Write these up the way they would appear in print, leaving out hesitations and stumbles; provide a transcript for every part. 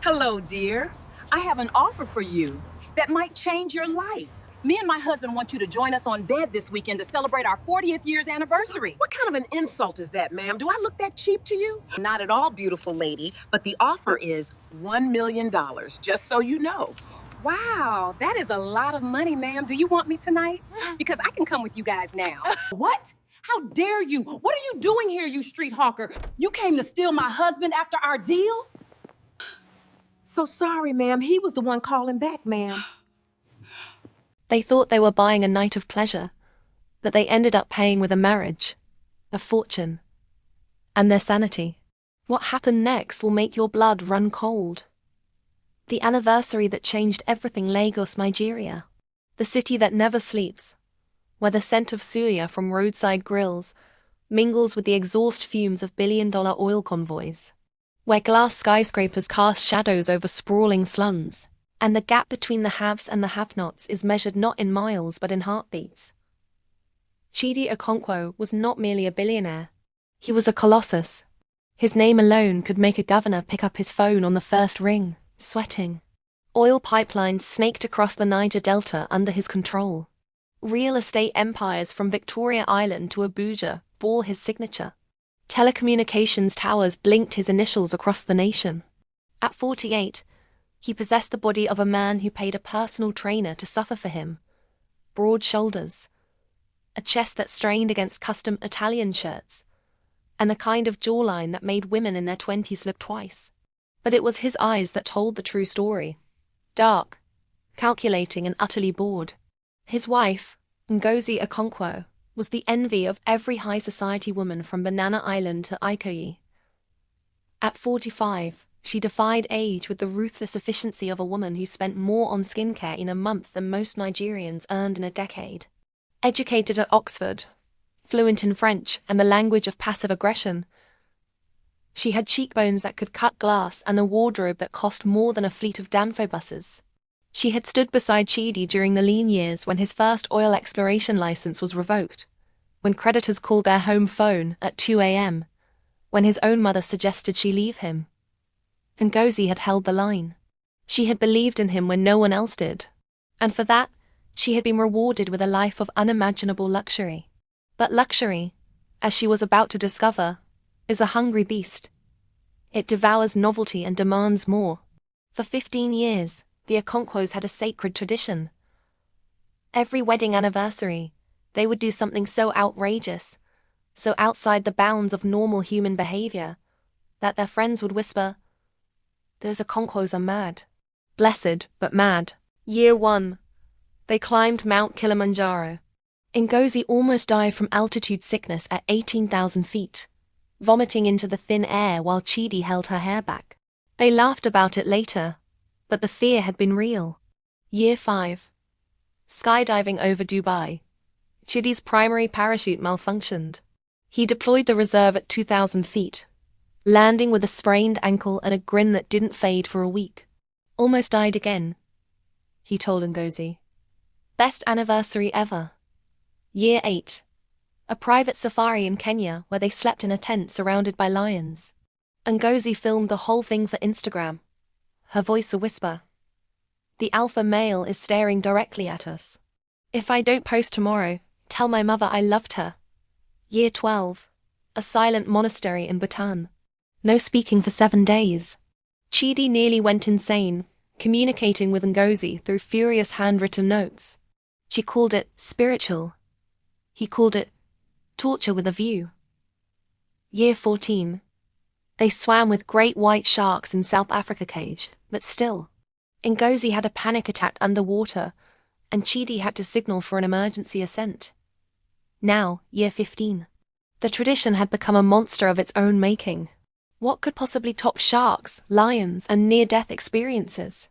Hello, dear. I have an offer for you that might change your life. Me and my husband want you to join us on bed this weekend to celebrate our 40th year's anniversary. What kind of an insult is that, ma'am? Do I look that cheap to you? Not at all, beautiful lady, but the offer is $1 million, just so you know. wow, that is a lot of money, ma'am. Do you want me tonight? Because I can come with you guys now. What? How dare you? What are you doing here, you street hawker? You came to steal my husband after our deal? So sorry, ma'am. He was the one calling back, ma'am. They thought they were buying a night of pleasure, that they ended up paying with a marriage, a fortune, and their sanity. What happened next will make your blood run cold. The anniversary that changed everything. Lagos, Nigeria. The city that never sleeps, where the scent of suya from roadside grills mingles with the exhaust fumes of billion-dollar oil convoys. Where glass skyscrapers cast shadows over sprawling slums, and the gap between the haves and the have-nots is measured not in miles but in heartbeats. Chidi Okonkwo was not merely a billionaire. He was a colossus. His name alone could make a governor pick up his phone on the first ring, sweating. Oil pipelines snaked across the Niger Delta under his control. Real estate empires from Victoria Island to Abuja bore his signature. Telecommunications towers blinked his initials across the nation. At 48, he possessed the body of a man who paid a personal trainer to suffer for him. Broad shoulders, a chest that strained against custom Italian shirts, and the kind of jawline that made women in their 20s look twice. But it was his eyes that told the true story. Dark, calculating and utterly bored. His wife, Ngozi Okonkwo, was the envy of every high society woman from Banana Island to Ikoyi. At 45, she defied age with the ruthless efficiency of a woman who spent more on skincare in a month than most Nigerians earned in a decade. Educated at Oxford, fluent in French and the language of passive aggression, she had cheekbones that could cut glass and a wardrobe that cost more than a fleet of Danfo buses. She had stood beside Chidi during the lean years when his first oil exploration license was revoked, when creditors called their home phone at 2 a.m., when his own mother suggested she leave him. Ngozi had held the line. She had believed in him when no one else did, and for that, she had been rewarded with a life of unimaginable luxury. But luxury, as she was about to discover, is a hungry beast. It devours novelty and demands more. For 15 years, the Okonkwos had a sacred tradition. Every wedding anniversary, they would do something so outrageous, so outside the bounds of normal human behavior, that their friends would whisper, "Those Okonkwos are mad." Blessed, but mad. Year 1. They climbed Mount Kilimanjaro. Ngozi almost died from altitude sickness at 18,000 feet, vomiting into the thin air while Chidi held her hair back. They laughed about it later, but the fear had been real. Year 5. Skydiving over Dubai. Chidi's primary parachute malfunctioned. He deployed the reserve at 2,000 feet, landing with a sprained ankle and a grin that didn't fade for a week. Almost died again, he told Ngozi. Best anniversary ever. Year 8. A private safari in Kenya where they slept in a tent surrounded by lions. Ngozi filmed the whole thing for Instagram, her voice a whisper. "The alpha male is staring directly at us. If I don't post tomorrow, tell my mother I loved her." Year 12. A silent monastery in Bhutan. No speaking for 7 days. Chidi nearly went insane, communicating with Ngozi through furious handwritten notes. She called it spiritual. He called it torture with a view. Year 14. They swam with great white sharks in South Africa caged, but still. Ngozi had a panic attack underwater, and Chidi had to signal for an emergency ascent. Now, year 15. The tradition had become a monster of its own making. What could possibly top sharks, lions, and near-death experiences?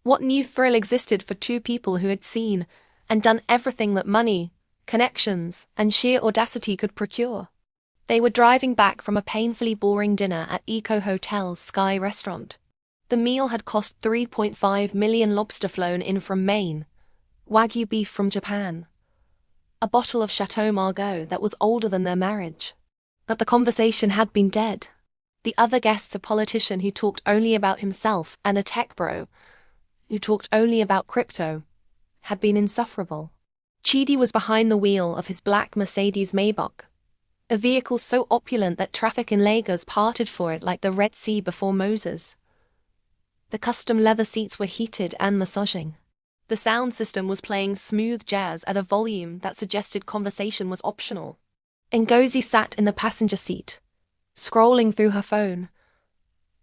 What new thrill existed for two people who had seen and done everything that money, connections, and sheer audacity could procure? They were driving back from a painfully boring dinner at Eco Hotel's Sky restaurant. The meal had cost 3.5 million, lobster flown in from Maine, Wagyu beef from Japan, a bottle of Chateau Margaux that was older than their marriage. But the conversation had been dead. The other guests, a politician who talked only about himself and a tech bro who talked only about crypto, had been insufferable. Chidi was behind the wheel of his black Mercedes Maybach, a vehicle so opulent that traffic in Lagos parted for it like the Red Sea before Moses. The custom leather seats were heated and massaging. The sound system was playing smooth jazz at a volume that suggested conversation was optional. Ngozi sat in the passenger seat, scrolling through her phone,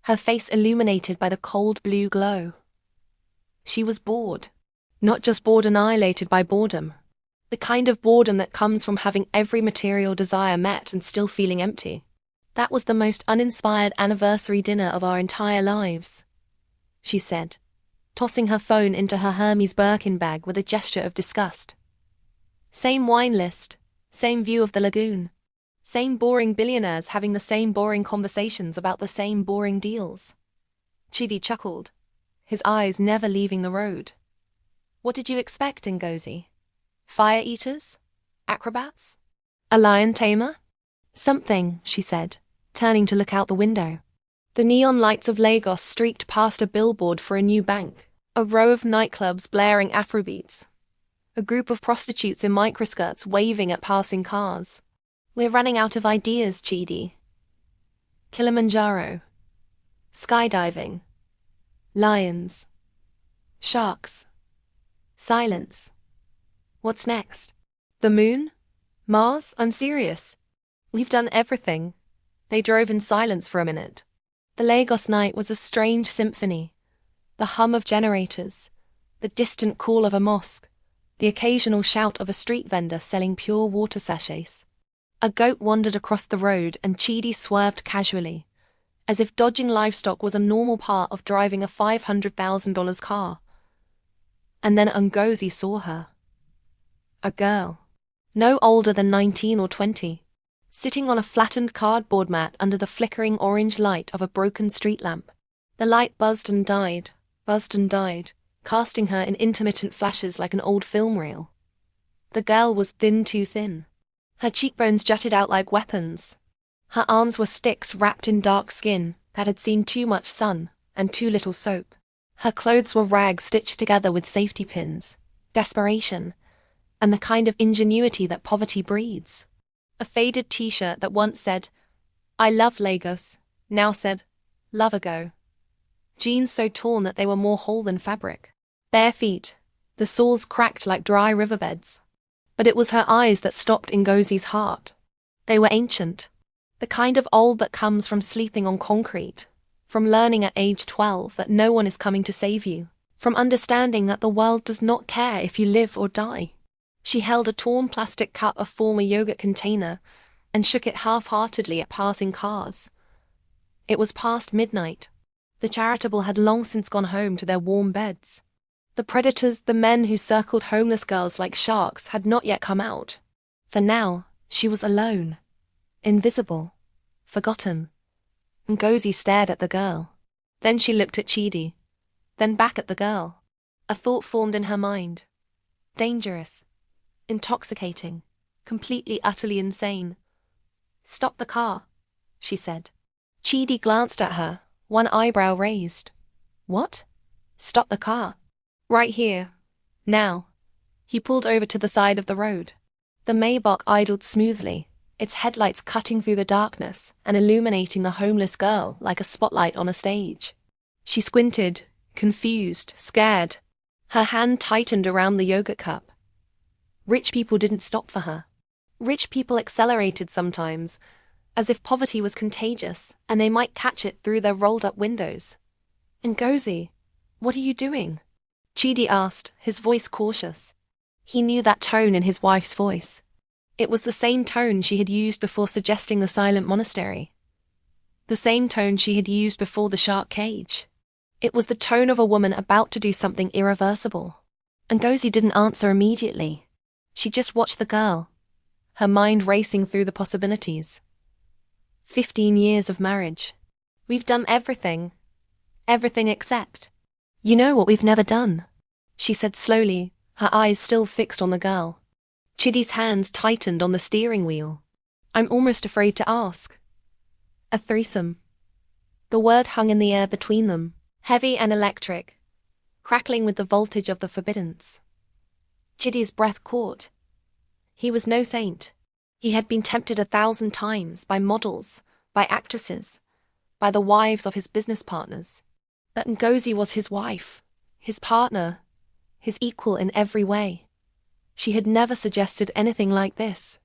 her face illuminated by the cold blue glow. She was bored. Not just bored annihilated by boredom. The kind of boredom that comes from having every material desire met and still feeling empty. That was the most uninspired anniversary dinner of our entire lives, she said, tossing her phone into her Hermes Birkin bag with a gesture of disgust. Same wine list, same view of the lagoon, same boring billionaires having the same boring conversations about the same boring deals. Chidi chuckled, his eyes never leaving the road. What did you expect, Ngozi? Fire eaters? Acrobats? A lion tamer? Something, she said, turning to look out the window. The neon lights of Lagos streaked past a billboard for a new bank, a row of nightclubs blaring Afrobeats, a group of prostitutes in microskirts waving at passing cars. We're running out of ideas, Chidi. Kilimanjaro. Skydiving. Lions. Sharks. Silence. What's next? The moon? Mars? I'm serious. We've done everything. They drove in silence for a minute. The Lagos night was a strange symphony. The hum of generators, the distant call of a mosque, the occasional shout of a street vendor selling pure water sachets. A goat wandered across the road and Chidi swerved casually, as if dodging livestock was a normal part of driving a $500,000 car. And then Ngozi saw her. A girl, no older than 19 or 20, sitting on a flattened cardboard mat under the flickering orange light of a broken street lamp. The light buzzed and died, casting her in intermittent flashes like an old film reel. The girl was thin, too thin. Her cheekbones jutted out like weapons. Her arms were sticks wrapped in dark skin that had seen too much sun and too little soap. Her clothes were rags stitched together with safety pins, desperation, and the kind of ingenuity that poverty breeds. A faded t-shirt that once said, "I love Lagos," now said, "Love ago." Jeans so torn that they were more whole than fabric. Bare feet, the soles cracked like dry riverbeds. But it was her eyes that stopped Ngozi's heart. They were ancient. The kind of old that comes from sleeping on concrete, from learning at age 12 that no one is coming to save you, from understanding that the world does not care if you live or die. She held a torn plastic cup of former yogurt container and shook it half-heartedly at passing cars. It was past midnight. The charitable had long since gone home to their warm beds. The predators, the men who circled homeless girls like sharks, had not yet come out. For now, she was alone, invisible, forgotten. Ngozi stared at the girl. Then she looked at Chidi. Then back at the girl. A thought formed in her mind. Dangerous. Intoxicating. Completely, utterly insane. "Stop the car," she said. Chidi glanced at her, one eyebrow raised. "What?" "Stop the car. Right here. Now." He pulled over to the side of the road. The Maybach idled smoothly, its headlights cutting through the darkness and illuminating the homeless girl like a spotlight on a stage. She squinted, confused, scared. Her hand tightened around the yogurt cup. Rich people didn't stop for her. Rich people accelerated sometimes, as if poverty was contagious and they might catch it through their rolled-up windows. "Ngozi, what are you doing?" Chidi asked, his voice cautious. He knew that tone in his wife's voice. It was the same tone she had used before suggesting the silent monastery. The same tone she had used before the shark cage. It was the tone of a woman about to do something irreversible. Ngozi didn't answer immediately. She just watched the girl, her mind racing through the possibilities. 15 years of marriage. We've done everything. Everything except. You know what we've never done, she said slowly, her eyes still fixed on the girl. Chidi's hands tightened on the steering wheel. "I'm almost afraid to ask." "A threesome." The word hung in the air between them, heavy and electric, crackling with the voltage of the forbiddance. Chidi's breath caught. He was no saint. He had been tempted 1,000 times by models, by actresses, by the wives of his business partners. But Ngozi was his wife, his partner, his equal in every way. She had never suggested anything like this.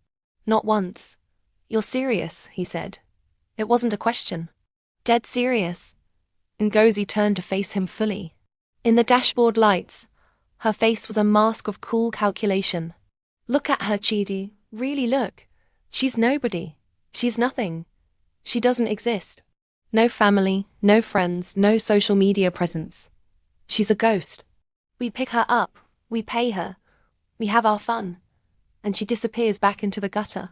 Not once. "You're serious," he said. It wasn't a question. Dead serious. Ngozi turned to face him fully. In the dashboard lights, her face was a mask of cool calculation. "Look at her, Chidi. Really look. She's nobody. She's nothing. She doesn't exist. No family, no friends, no social media presence. She's a ghost. We pick her up, we pay her, we have our fun, and she disappears back into the gutter.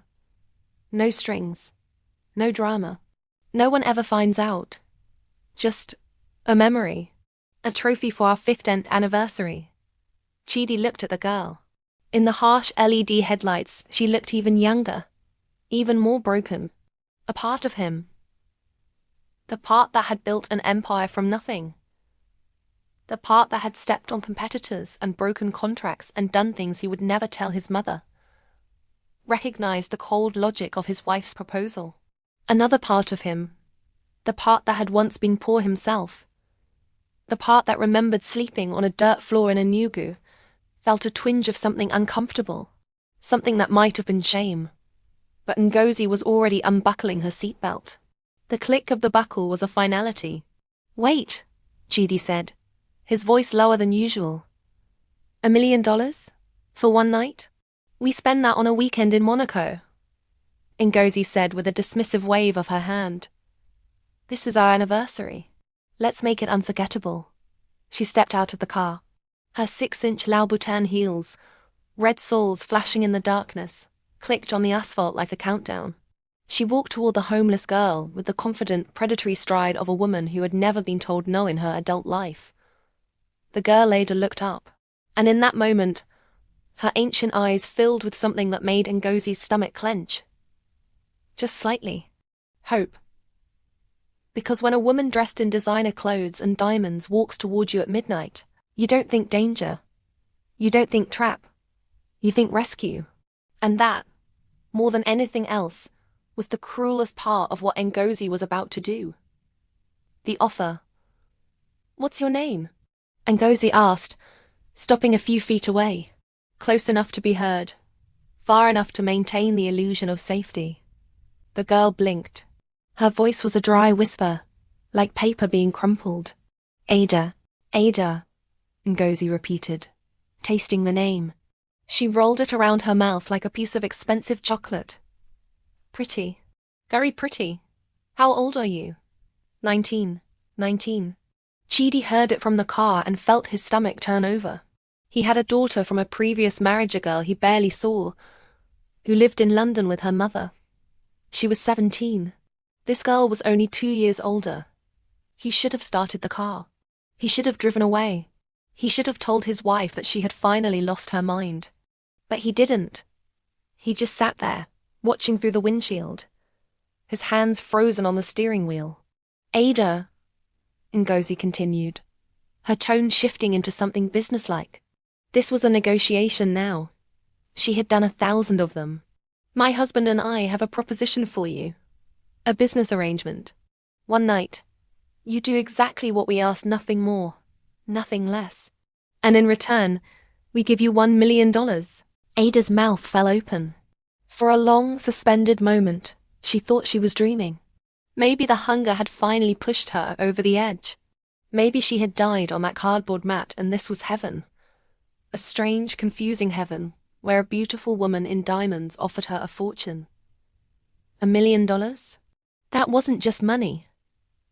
No strings, no drama. No one ever finds out. Just a memory, a trophy for our 15th anniversary." Chidi looked at the girl. In the harsh LED headlights, she looked even younger, even more broken. A part of him. The part that had built an empire from nothing. The part that had stepped on competitors and broken contracts and done things he would never tell his mother. Recognized the cold logic of his wife's proposal. Another part of him. The part that had once been poor himself. The part that remembered sleeping on a dirt floor in Enugu, felt a twinge of something uncomfortable, something that might have been shame. But Ngozi was already unbuckling her seatbelt. The click of the buckle was a finality. "Wait," Chidi said, his voice lower than usual. $1 million? For one night? We spend that on a weekend in Monaco," Ngozi said with a dismissive wave of her hand. "This is our anniversary. Let's make it unforgettable." She stepped out of the car. Her 6-inch Louboutin heels, red soles flashing in the darkness, clicked on the asphalt like a countdown. She walked toward the homeless girl with the confident, predatory stride of a woman who had never been told no in her adult life. The girl later looked up, and in that moment, her ancient eyes filled with something that made Ngozi's stomach clench. Just slightly. Hope. Because when a woman dressed in designer clothes and diamonds walks toward you at midnight, you don't think danger. You don't think trap. You think rescue. And that, more than anything else, was the cruelest part of what Ngozi was about to do. The offer. "What's your name?" Ngozi asked, stopping a few feet away, close enough to be heard, far enough to maintain the illusion of safety. The girl blinked. Her voice was a dry whisper, like paper being crumpled. "Ada, Ada," Ngozi repeated, tasting the name. She rolled it around her mouth like a piece of expensive chocolate. "Pretty. Very pretty. How old are you?" 19. Chidi heard it from the car and felt his stomach turn over. He had a daughter from a previous marriage, a girl he barely saw, who lived in London with her mother. She was 17. This girl was only 2 years older. He should have started the car. He should have driven away. He should have told his wife that she had finally lost her mind. But he didn't. He just sat there, watching through the windshield, his hands frozen on the steering wheel. "Ada," Ngozi continued, her tone shifting into something businesslike. This was a negotiation now. She had done 1,000 of them. "My husband and I have a proposition for you. A business arrangement. One night. You do exactly what we ask, nothing more, nothing less. And in return, we give you $1 million. Ada's mouth fell open. For a long, suspended moment, she thought she was dreaming. Maybe the hunger had finally pushed her over the edge. Maybe she had died on that cardboard mat and this was heaven. A strange, confusing heaven, where a beautiful woman in diamonds offered her a fortune. $1 million? That wasn't just money.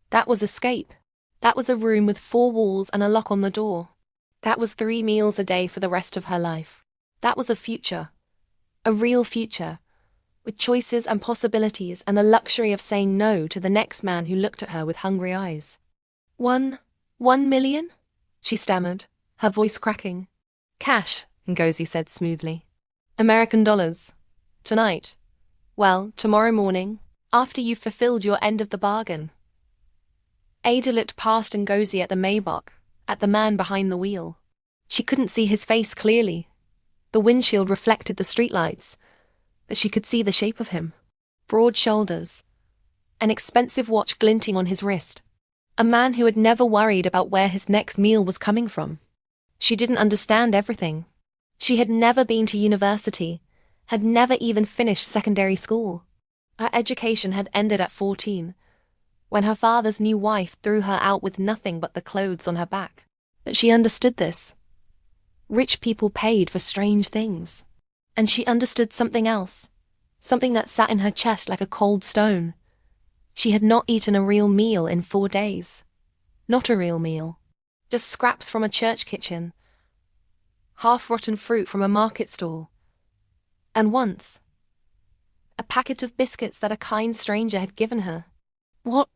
That was escape. That was a room with 4 walls and a lock on the door. That was 3 meals a day for the rest of her life. That was a future. A real future. With choices and possibilities and the luxury of saying no to the next man who looked at her with hungry eyes. $1 million? She stammered, her voice cracking. "Cash," Ngozi said smoothly. "American dollars. Tonight. Well, tomorrow morning, after you've fulfilled your end of the bargain." Ada looked past Ngozi at the Maybach, at the man behind the wheel. She couldn't see his face clearly. The windshield reflected the streetlights, but she could see the shape of him. Broad shoulders, an expensive watch glinting on his wrist. A man who had never worried about where his next meal was coming from. She didn't understand everything. She had never been to university, had never even finished secondary school. Her education had ended at 14, when her father's new wife threw her out with nothing but the clothes on her back. But she understood this. Rich people paid for strange things. And she understood something else, something that sat in her chest like a cold stone. She had not eaten a real meal in 4 days. Not a real meal. Just scraps from a church kitchen. Half-rotten fruit from a market stall. And once, a packet of biscuits that a kind stranger had given her. What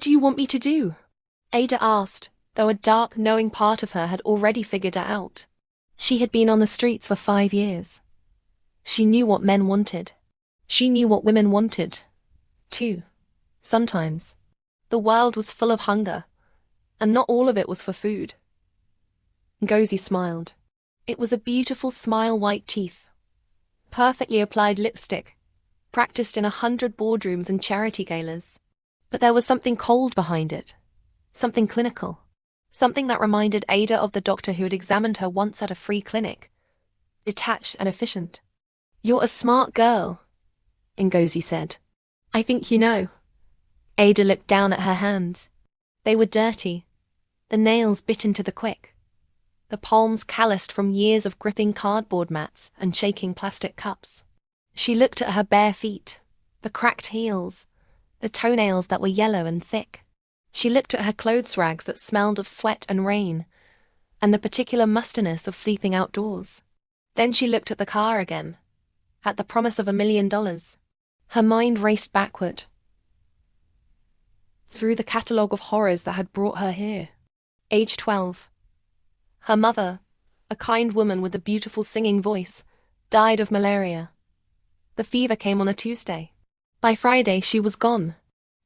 do you want me to do? Ada asked, though a dark, knowing part of her had already figured it out. She had been on the streets for 5 years. She knew what men wanted. She knew what women wanted, too. Sometimes. The world was full of hunger, and not all of it was for food. Ngozi smiled. It was a beautiful smile, white teeth. Perfectly applied lipstick, practiced in 100 boardrooms and charity galas. But there was something cold behind it. Something clinical. Something that reminded Ada of the doctor who had examined her once at a free clinic. Detached and efficient. "You're a smart girl," Ngozi said. "I think you know." Ada looked down at her hands. They were dirty, the nails bit into the quick, the palms calloused from years of gripping cardboard mats and shaking plastic cups. She looked at her bare feet, the cracked heels, the toenails that were yellow and thick. She looked at her clothes rags that smelled of sweat and rain, and the particular mustiness of sleeping outdoors. Then she looked at the car again, at the promise of $1 million. Her mind raced backward, through the catalogue of horrors that had brought her here. Age 12. Her mother, a kind woman with a beautiful singing voice, died of malaria. The fever came on a Tuesday. By Friday, she was gone.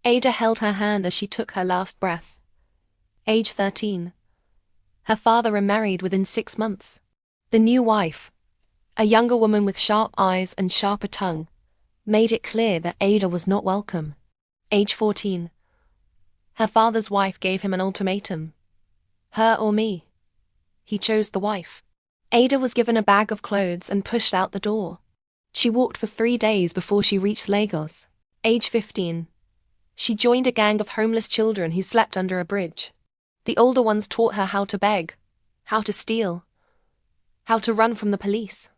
Ada held her hand as she took her last breath. Age 13. Her father remarried within 6 months. The new wife, a younger woman with sharp eyes and sharper tongue, made it clear that Ada was not welcome. Age 14. Her father's wife gave him an ultimatum. Her or me. He chose the wife. Ada was given a bag of clothes and pushed out the door. She walked for 3 days before she reached Lagos. Age 15. She joined a gang of homeless children who slept under a bridge. The older ones taught her how to beg, how to steal, how to run from the police.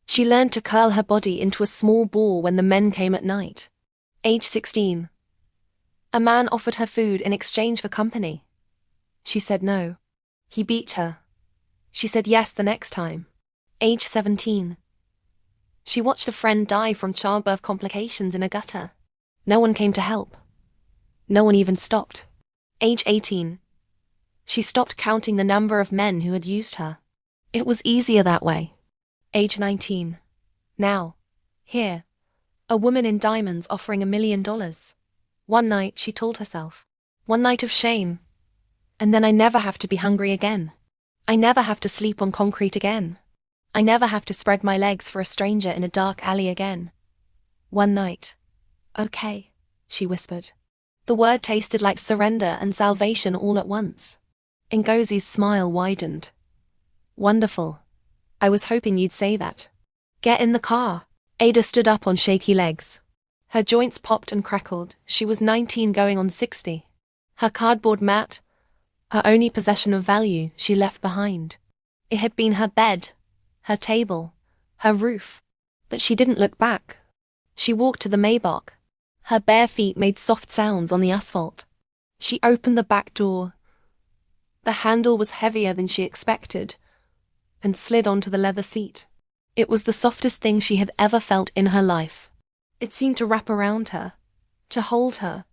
She learned to curl her body into a small ball when the men came at night. Age 16. A man offered her food in exchange for company. She said no. He beat her. She said yes the next time. Age 17. She watched a friend die from childbirth complications in a gutter. No one came to help. No one even stopped. Age 18. She stopped counting the number of men who had used her. It was easier that way. Age 19. Now, here, a woman in diamonds offering $1 million. One night, she told herself. One night of shame. And then I never have to be hungry again. I never have to sleep on concrete again. I never have to spread my legs for a stranger in a dark alley again. One night. Okay, she whispered. The word tasted like surrender and salvation all at once. Ngozi's smile widened. Wonderful. I was hoping you'd say that. Get in the car. Ada stood up on shaky legs. Her joints popped and crackled. She was 19 going on 60. Her cardboard mat, her only possession of value, she left behind. It had been her bed, her table, her roof. But she didn't look back. She walked to the Maybach. Her bare feet made soft sounds on the asphalt. She opened the back door. The handle was heavier than she expected, and slid onto the leather seat. It was the softest thing she had ever felt in her life. It seemed to wrap around her, to hold her,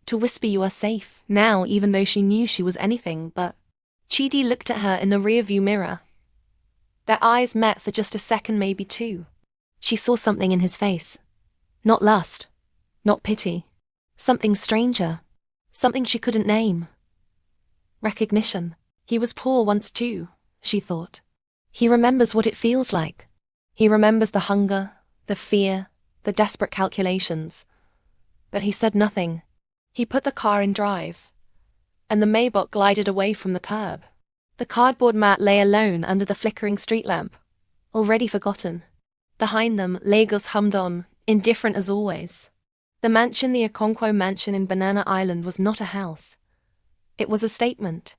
to whisper you are safe, now even though she knew she was anything but. Chidi looked at her in the rearview mirror. Their eyes met for just a second, maybe 2. She saw something in his face. Not lust. Not pity. Something stranger. Something she couldn't name. Recognition. He was poor once too, she thought. He remembers what it feels like. He remembers the hunger, the fear, the desperate calculations. But he said nothing. He put the car in drive, and the Maybach glided away from the curb. The cardboard mat lay alone under the flickering street lamp, already forgotten. Behind them, Lagos hummed on, indifferent as always. The mansion, the Okonkwo mansion in Banana Island, was not a house. It was a statement,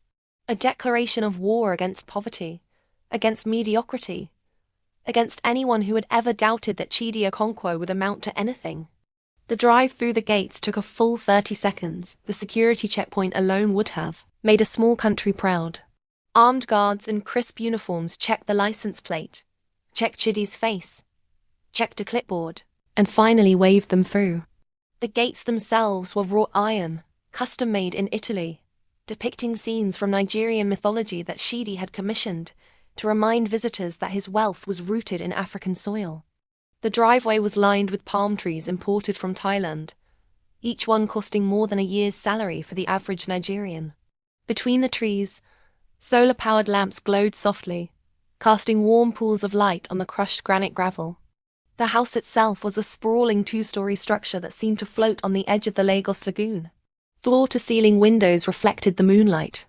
a declaration of war against poverty, against mediocrity, against anyone who had ever doubted that Chidi Okonkwo would amount to anything. The drive through the gates took a full 30 seconds. The security checkpoint alone would have made a small country proud. Armed guards in crisp uniforms checked the license plate, checked Chidi's face, checked a clipboard, and finally waved them through. The gates themselves were wrought iron, custom-made in Italy, depicting scenes from Nigerian mythology that Chidi had commissioned to remind visitors that his wealth was rooted in African soil. The driveway was lined with palm trees imported from Thailand, each one costing more than a year's salary for the average Nigerian. Between the trees, solar-powered lamps glowed softly, casting warm pools of light on the crushed granite gravel. The house itself was a sprawling 2-story structure that seemed to float on the edge of the Lagos Lagoon. Floor-to-ceiling windows reflected the moonlight.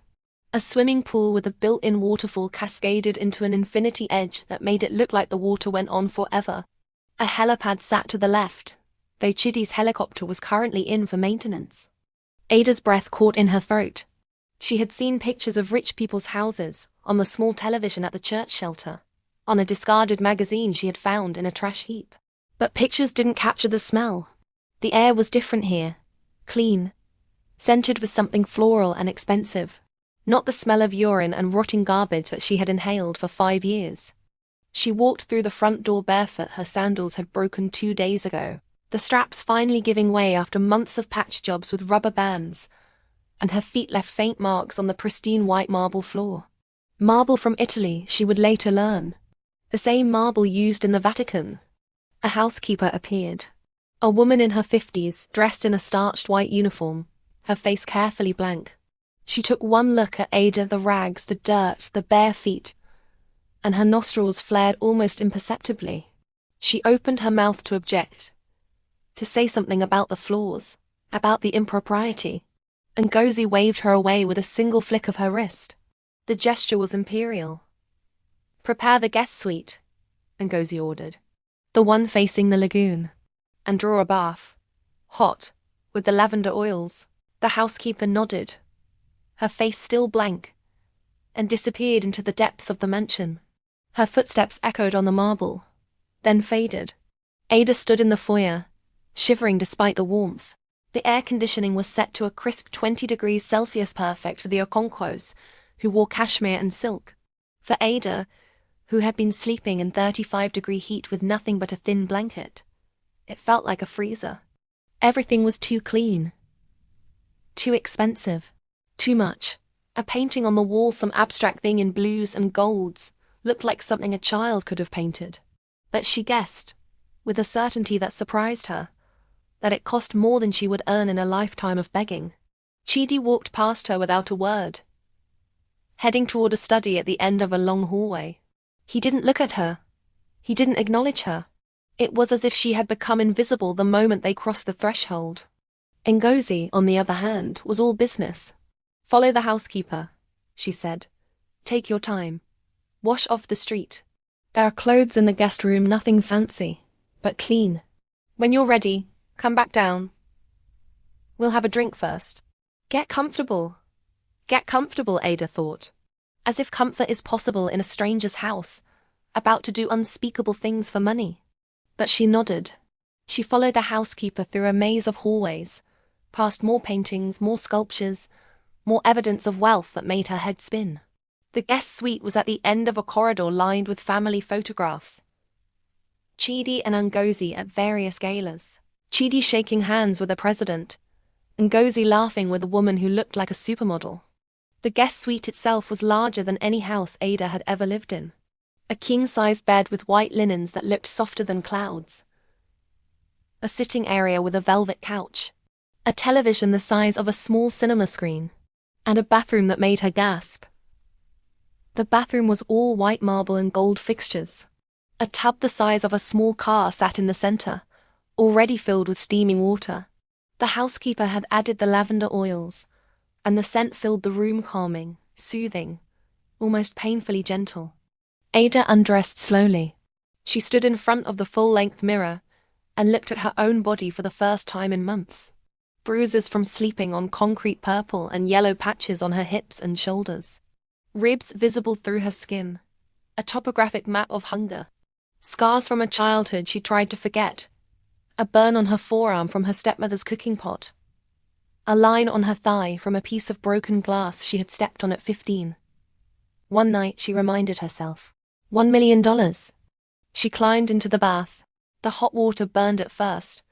A swimming pool with a built-in waterfall cascaded into an infinity edge that made it look like the water went on forever. A helipad sat to the left, though Chidi's helicopter was currently in for maintenance. Ada's breath caught in her throat. She had seen pictures of rich people's houses on the small television at the church shelter, on a discarded magazine she had found in a trash heap. But pictures didn't capture the smell. The air was different here, clean, scented with something floral and expensive. Not the smell of urine and rotting garbage that she had inhaled for 5 years. She walked through the front door barefoot. Her sandals had broken 2 days ago, the straps finally giving way after months of patch jobs with rubber bands, and her feet left faint marks on the pristine white marble floor. Marble from Italy, she would later learn. The same marble used in the Vatican. A housekeeper appeared. A woman in her 50s, dressed in a starched white uniform, her face carefully blank. She took one look at Ada, the rags, the dirt, the bare feet, and her nostrils flared almost imperceptibly. She opened her mouth to object, to say something about the flaws, about the impropriety. Ngozi waved her away with a single flick of her wrist. The gesture was imperial. "Prepare the guest suite," Ngozi ordered. "The one facing the lagoon. And draw a bath. Hot, with the lavender oils." The housekeeper nodded, her face still blank, and disappeared into the depths of the mansion. Her footsteps echoed on the marble, then faded. Ada stood in the foyer, shivering despite the warmth. The air conditioning was set to a crisp 20 degrees Celsius, perfect for the Okonkwos, who wore cashmere and silk. For Ada, who had been sleeping in 35-degree heat with nothing but a thin blanket, it felt like a freezer. Everything was too clean, too expensive, too much. A painting on the wall, some abstract thing in blues and golds, looked like something a child could have painted. But she guessed, with a certainty that surprised her, that it cost more than she would earn in a lifetime of begging. Chidi walked past her without a word, heading toward a study at the end of a long hallway. He didn't look at her. He didn't acknowledge her. It was as if she had become invisible the moment they crossed the threshold. Ngozi, on the other hand, was all business. "Follow the housekeeper," she said. "Take your time. Wash off the street. There are clothes in the guest room, nothing fancy, but clean. When you're ready, come back down. We'll have a drink first." Get comfortable. Get comfortable, Ada thought. As if comfort is possible in a stranger's house, about to do unspeakable things for money. But she nodded. She followed the housekeeper through a maze of hallways, past more paintings, more sculptures, more evidence of wealth that made her head spin. The guest suite was at the end of a corridor lined with family photographs. Chidi and Ngozi at various galas. Chidi shaking hands with the president, Ngozi laughing with a woman who looked like a supermodel. The guest suite itself was larger than any house Ada had ever lived in. A king-sized bed with white linens that looked softer than clouds. A sitting area with a velvet couch. a television the size of a small cinema screen, and a bathroom that made her gasp. The bathroom was all white marble and gold fixtures. A tub the size of a small car sat in the center, already filled with steaming water. The housekeeper had added the lavender oils, and the scent filled the room calming, soothing, almost painfully gentle. Ada undressed slowly. She stood in front of the full-length mirror and looked at her own body for the first time in months. Bruises from sleeping on concrete, purple and yellow patches on her hips and shoulders. Ribs visible through her skin. A topographic map of hunger. Scars from a childhood she tried to forget. A burn on her forearm from her stepmother's cooking pot. A line on her thigh from a piece of broken glass she had stepped on at 15. One night she reminded herself. $1 million. She climbed into the bath. The hot water burned at first.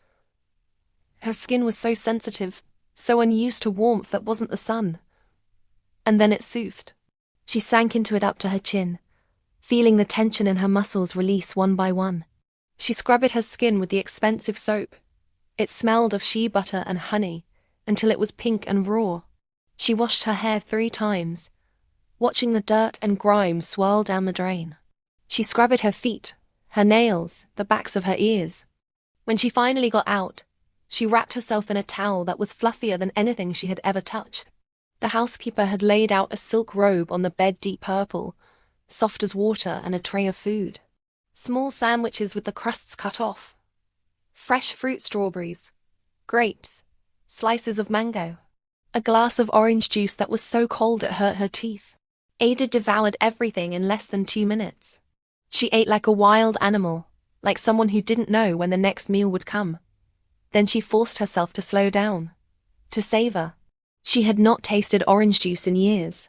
Her skin was so sensitive, so unused to warmth that wasn't the sun. And then it soothed. She sank into it up to her chin, feeling the tension in her muscles release one by one. She scrubbed her skin with the expensive soap. It smelled of shea butter and honey, until it was pink and raw. She washed her hair 3 times, watching the dirt and grime swirl down the drain. She scrubbed her feet, her nails, the backs of her ears. When she finally got out, she wrapped herself in a towel that was fluffier than anything she had ever touched. The housekeeper had laid out a silk robe on the bed, deep purple, soft as water, and a tray of food. Small sandwiches with the crusts cut off. Fresh fruit, strawberries, grapes, slices of mango. A glass of orange juice that was so cold it hurt her teeth. Ada devoured everything in less than 2 minutes. She ate like a wild animal, like someone who didn't know when the next meal would come. Then she forced herself to slow down, to savor. She had not tasted orange juice in years.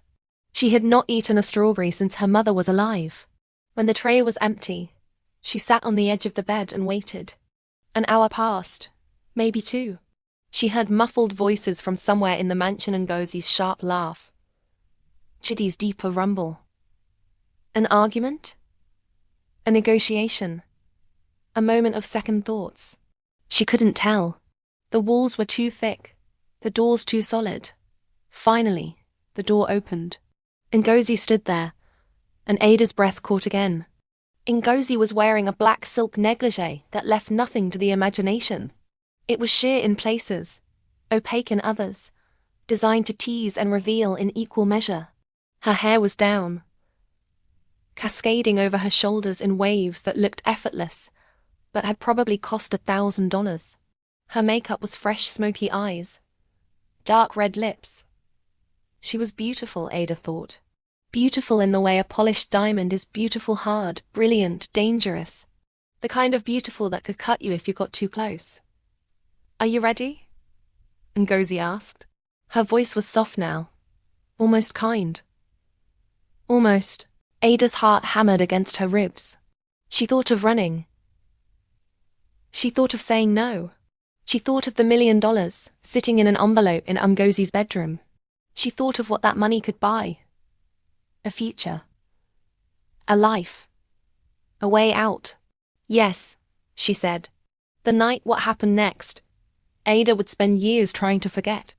She had not eaten a strawberry since her mother was alive. When the tray was empty, she sat on the edge of the bed and waited. An hour passed, maybe 2. She heard muffled voices from somewhere in the mansion and Ngozie's sharp laugh. Chidi's deeper rumble. An argument? A negotiation? A moment of second thoughts? She couldn't tell. The walls were too thick, the doors too solid. Finally, the door opened. Ngozi stood there, and Ada's breath caught again. Ngozi was wearing a black silk negligee that left nothing to the imagination. It was sheer in places, opaque in others, designed to tease and reveal in equal measure. Her hair was down, cascading over her shoulders in waves that looked effortless, but had probably cost $1,000. Her makeup was fresh, smoky eyes, dark red lips. She was beautiful, Ada thought. Beautiful in the way a polished diamond is beautiful, hard, brilliant, dangerous. The kind of beautiful that could cut you if you got too close. "Are you ready?" Ngozi asked. Her voice was soft now, almost kind. Almost. Ada's heart hammered against her ribs. She thought of running. She thought of saying no. She thought of the $1 million sitting in an envelope in Ngozi's bedroom. She thought of what that money could buy. A future. A life. A way out. Yes, she said. The night, what happened next, Ada would spend years trying to forget.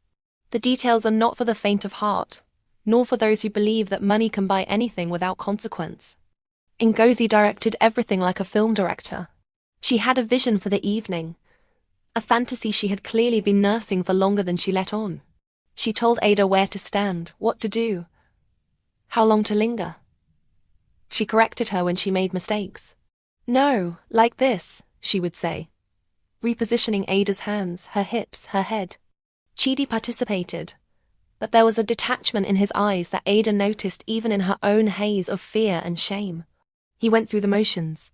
The details are not for the faint of heart, nor for those who believe that money can buy anything without consequence. Ngozi directed everything like a film director. She had a vision for the evening, a fantasy she had clearly been nursing for longer than she let on. She told Ada where to stand, what to do, how long to linger. She corrected her when she made mistakes. "No, like this," she would say, repositioning Ada's hands, her hips, her head. Chidi participated, but there was a detachment in his eyes that Ada noticed even in her own haze of fear and shame. He went through the motions.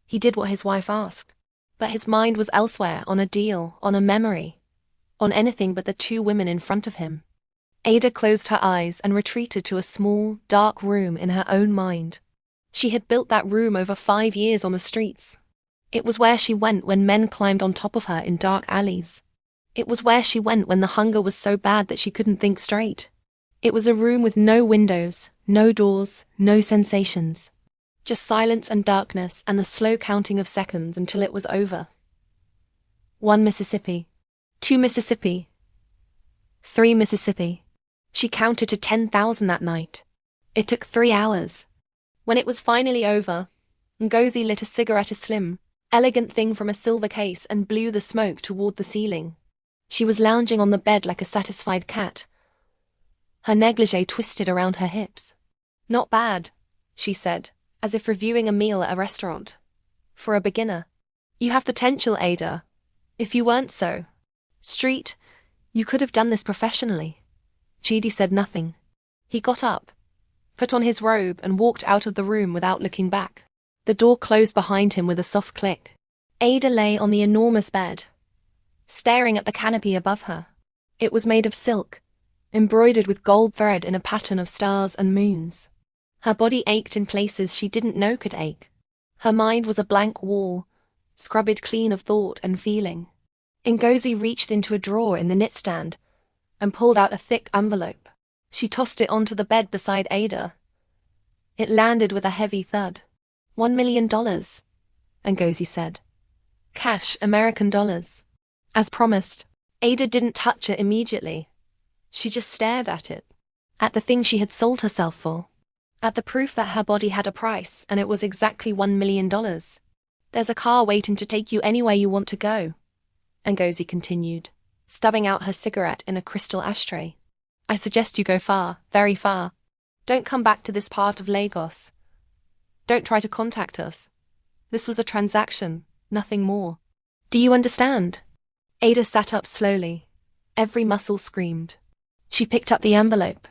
He did what his wife asked, but his mind was elsewhere, on a deal, on a memory, on anything but the 2 women in front of him. Ada closed her eyes and retreated to a small, dark room in her own mind. She had built that room over 5 years on the streets. It was where she went when men climbed on top of her in dark alleys. It was where she went when the hunger was so bad that she couldn't think straight. It was a room with no windows, no doors, no sensations. Just silence and darkness and the slow counting of seconds until it was over. 1 Mississippi. 2 Mississippi. 3 Mississippi. She counted to 10,000 that night. It took 3 hours. When it was finally over, Ngozi lit a cigarette, a slim, elegant thing from a silver case, and blew the smoke toward the ceiling. She was lounging on the bed like a satisfied cat, her negligee twisted around her hips. "Not bad," she said, as if reviewing a meal at a restaurant. "For a beginner. You have potential, Ada. If you weren't so street, you could have done this professionally." Chidi said nothing. He got up, put on his robe, and walked out of the room without looking back. The door closed behind him with a soft click. Ada lay on the enormous bed, staring at the canopy above her. It was made of silk, embroidered with gold thread in a pattern of stars and moons. Her body ached in places she didn't know could ache. Her mind was a blank wall, scrubbed clean of thought and feeling. Ngozi reached into a drawer in the knitstand and pulled out a thick envelope. She tossed it onto the bed beside Ada. It landed with a heavy thud. $1 million, Ngozi said. Cash, American dollars. As promised, Ada didn't touch it immediately. She just stared at it, at the thing she had sold herself for, at the proof that her body had a price, and it was exactly $1 million. "There's a car waiting to take you anywhere you want to go," Ngozi continued, stubbing out her cigarette in a crystal ashtray. "I suggest you go far, very far. Don't come back to this part of Lagos. Don't try to contact us. This was a transaction, nothing more. Do you understand?" Ada sat up slowly. Every muscle screamed. She picked up the envelope.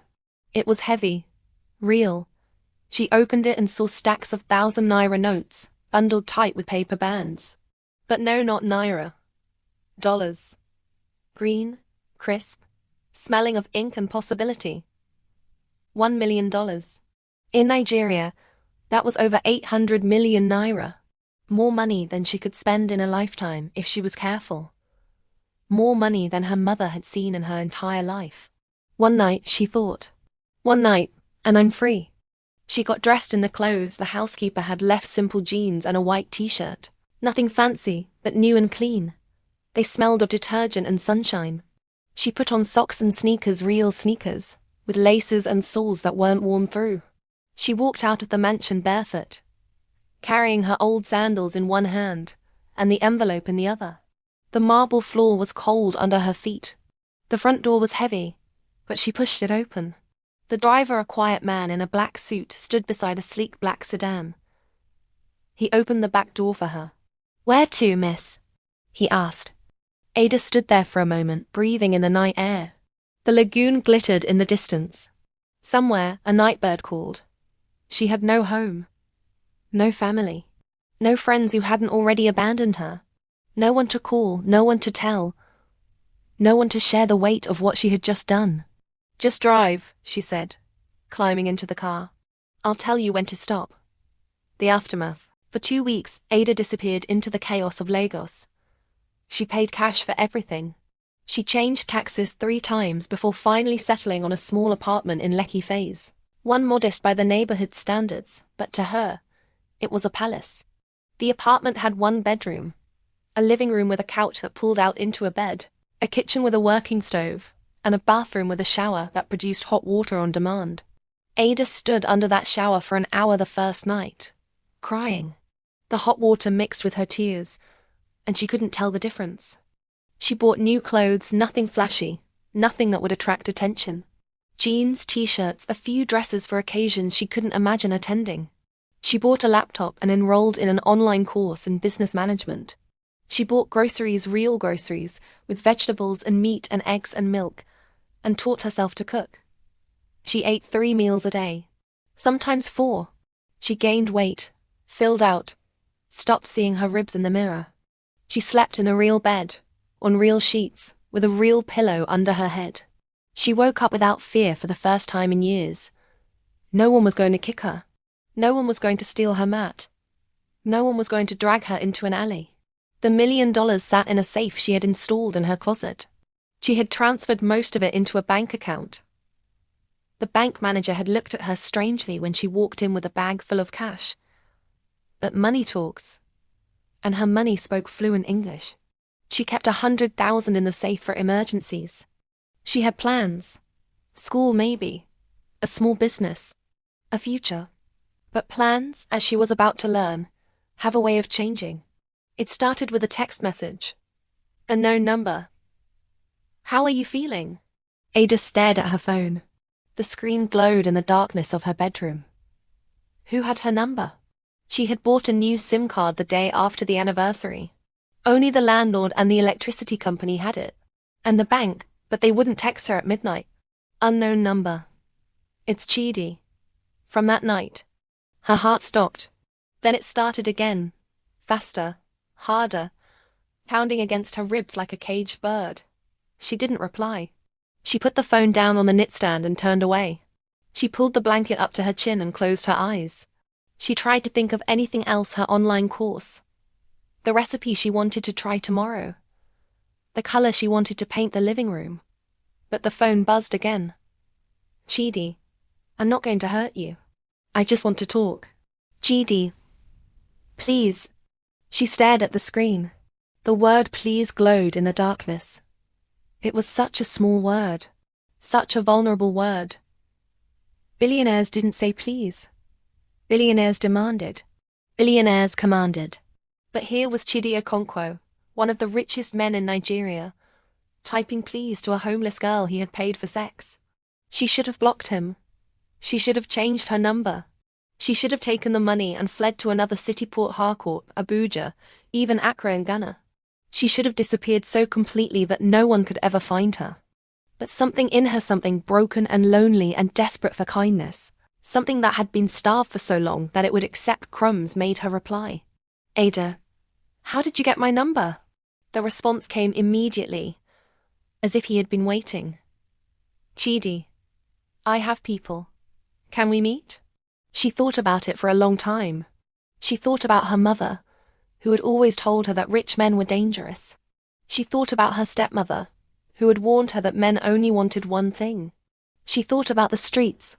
It was heavy, real. She opened it and saw stacks of 1,000 naira notes, bundled tight with paper bands. But no, not naira. Dollars. Green, crisp, smelling of ink and possibility. $1 million. In Nigeria, that was over 800 million naira. More money than she could spend in a lifetime if she was careful. More money than her mother had seen in her entire life. One night, she thought. One night, and I'm free. She got dressed in the clothes the housekeeper had left, simple jeans and a white t-shirt. Nothing fancy, but new and clean. They smelled of detergent and sunshine. She put on socks and sneakers, real sneakers, with laces and soles that weren't worn through. She walked out of the mansion barefoot, carrying her old sandals in one hand and the envelope in the other. The marble floor was cold under her feet. The front door was heavy, but she pushed it open. The driver, a quiet man in a black suit, stood beside a sleek black sedan. He opened the back door for her. "Where to, miss?" he asked. Ada stood there for a moment, breathing in the night air. The lagoon glittered in the distance. Somewhere, a nightbird called. She had no home, no family, no friends who hadn't already abandoned her. No one to call, no one to tell, no one to share the weight of what she had just done. "Just drive," she said, climbing into the car. "I'll tell you when to stop." The aftermath. For 2 weeks, Ada disappeared into the chaos of Lagos. She paid cash for everything. She changed taxis 3 times before finally settling on a small apartment in Lekki Phase. One modest by the neighborhood standards, but to her, it was a palace. The apartment had 1 bedroom, a living room with a couch that pulled out into a bed, a kitchen with a working stove, and a bathroom with a shower that produced hot water on demand. Ada stood under that shower for an hour the first night, crying. The hot water mixed with her tears, and she couldn't tell the difference. She bought new clothes, nothing flashy, nothing that would attract attention. Jeans, t-shirts, a few dresses for occasions she couldn't imagine attending. She bought a laptop and enrolled in an online course in business management. She bought groceries, real groceries, with vegetables and meat and eggs and milk, and taught herself to cook. She ate 3 meals a day, sometimes 4. She gained weight, filled out, stopped seeing her ribs in the mirror. She slept in a real bed, on real sheets, with a real pillow under her head. She woke up without fear for the first time in years. No one was going to kick her. No one was going to steal her mat. No one was going to drag her into an alley. The $1 million sat in a safe she had installed in her closet. She had transferred most of it into a bank account. The bank manager had looked at her strangely when she walked in with a bag full of cash. But money talks, and her money spoke fluent English. She kept 100,000 in the safe for emergencies. She had plans. School maybe. A small business. A future. But plans, as she was about to learn, have a way of changing. It started with a text message. A known number. "How are you feeling?" Ada stared at her phone. The screen glowed in the darkness of her bedroom. Who had her number? She had bought a new SIM card the day after the anniversary. Only the landlord and the electricity company had it. And the bank, but they wouldn't text her at midnight. Unknown number. It's Chidi. From that night. Her heart stopped. Then it started again. Faster. Harder. Pounding against her ribs like a caged bird. She didn't reply. She put the phone down on the knitstand and turned away. She pulled the blanket up to her chin and closed her eyes. She tried to think of anything else, her online course. The recipe she wanted to try tomorrow. The color she wanted to paint the living room. But the phone buzzed again. Chidi, I'm not going to hurt you. I just want to talk. Chidi. Please. She stared at the screen. The word please glowed in the darkness. It was such a small word. Such a vulnerable word. Billionaires didn't say please. Billionaires demanded. Billionaires commanded. But here was Chidi Okonkwo, one of the richest men in Nigeria, typing please to a homeless girl he had paid for sex. She should have blocked him. She should have changed her number. She should have taken the money and fled to another city, Port Harcourt, Abuja, even Accra in Ghana. She should have disappeared so completely that no one could ever find her. But something in her, something broken and lonely and desperate for kindness, something that had been starved for so long that it would accept crumbs, made her reply. Ada, how did you get my number? The response came immediately, as if he had been waiting. Chidi, I have people. Can we meet? She thought about it for a long time. She thought about her mother, who had always told her that rich men were dangerous. She thought about her stepmother, who had warned her that men only wanted one thing. She thought about the streets,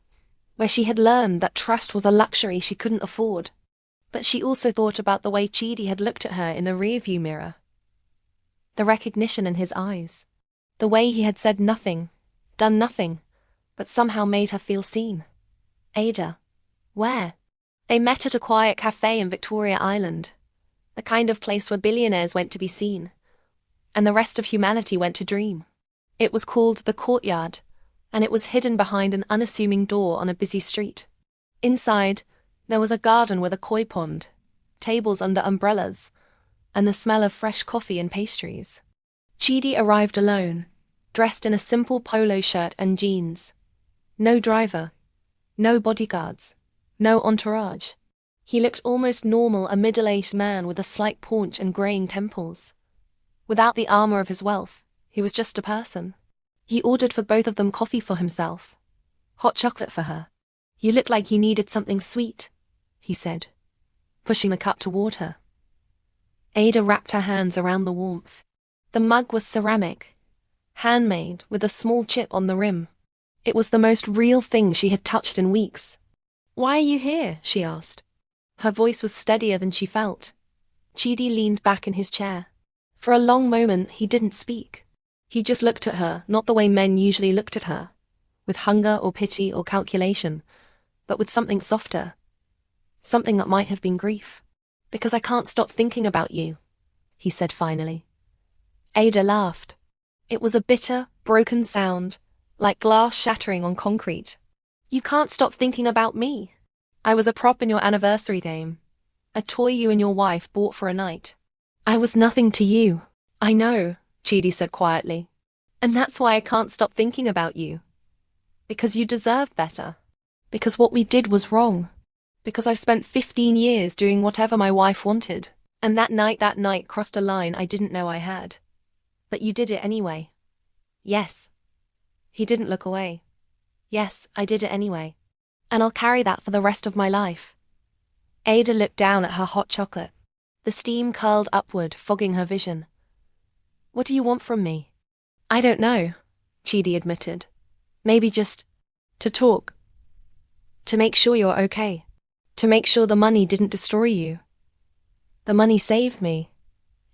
where she had learned that trust was a luxury she couldn't afford. But she also thought about the way Chidi had looked at her in the rearview mirror. The recognition in his eyes. The way he had said nothing, done nothing, but somehow made her feel seen. Ada. Where? They met at a quiet cafe in Victoria Island, the kind of place where billionaires went to be seen, and the rest of humanity went to dream. It was called the Courtyard, and it was hidden behind an unassuming door on a busy street. Inside, there was a garden with a koi pond, tables under umbrellas, and the smell of fresh coffee and pastries. Chidi arrived alone, dressed in a simple polo shirt and jeans. No driver, no bodyguards, no entourage. He looked almost normal, a middle-aged man with a slight paunch and greying temples. Without the armor of his wealth, he was just a person. He ordered for both of them coffee for himself, hot chocolate for her. You look like you needed something sweet, he said, pushing the cup toward her. Ada wrapped her hands around the warmth. The mug was ceramic, handmade, with a small chip on the rim. It was the most real thing she had touched in weeks. Why are you here? She asked. Her voice was steadier than she felt. Chidi leaned back in his chair. For a long moment, he didn't speak. He just looked at her, not the way men usually looked at her, with hunger or pity or calculation, but with something softer. Something that might have been grief. Because I can't stop thinking about you, he said finally. Ada laughed. It was a bitter, broken sound, like glass shattering on concrete. You can't stop thinking about me. I was a prop in your anniversary game. A toy you and your wife bought for a night. I was nothing to you. I know, Chidi said quietly. And that's why I can't stop thinking about you. Because you deserve better. Because what we did was wrong. Because I've spent 15 years doing whatever my wife wanted. And that night crossed a line I didn't know I had. But you did it anyway. Yes. He didn't look away. Yes, I did it anyway. And I'll carry that for the rest of my life. Ada looked down at her hot chocolate. The steam curled upward, fogging her vision. What do you want from me? I don't know, Chidi admitted. Maybe just to talk. To make sure you're okay. To make sure the money didn't destroy you. The money saved me,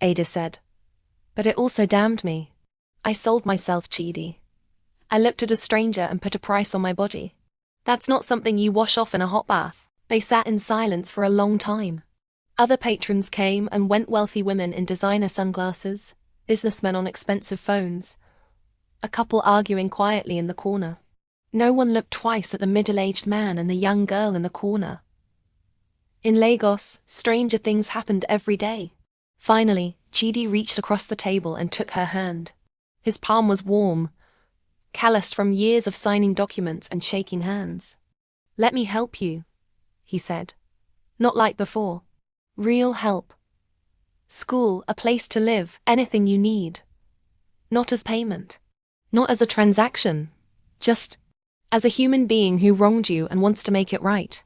Ada said. But it also damned me. I sold myself, Chidi. I looked at a stranger and put a price on my body. That's not something you wash off in a hot bath. They sat in silence for a long time. Other patrons came and went, wealthy women in designer sunglasses, businessmen on expensive phones, a couple arguing quietly in the corner. No one looked twice at the middle-aged man and the young girl in the corner. In Lagos, stranger things happened every day. Finally, Chidi reached across the table and took her hand. His palm was warm, calloused from years of signing documents and shaking hands. "Let me help you," he said. "Not like before. Real help. School, a place to live, anything you need. Not as payment. Not as a transaction. Just as a human being who wronged you and wants to make it right."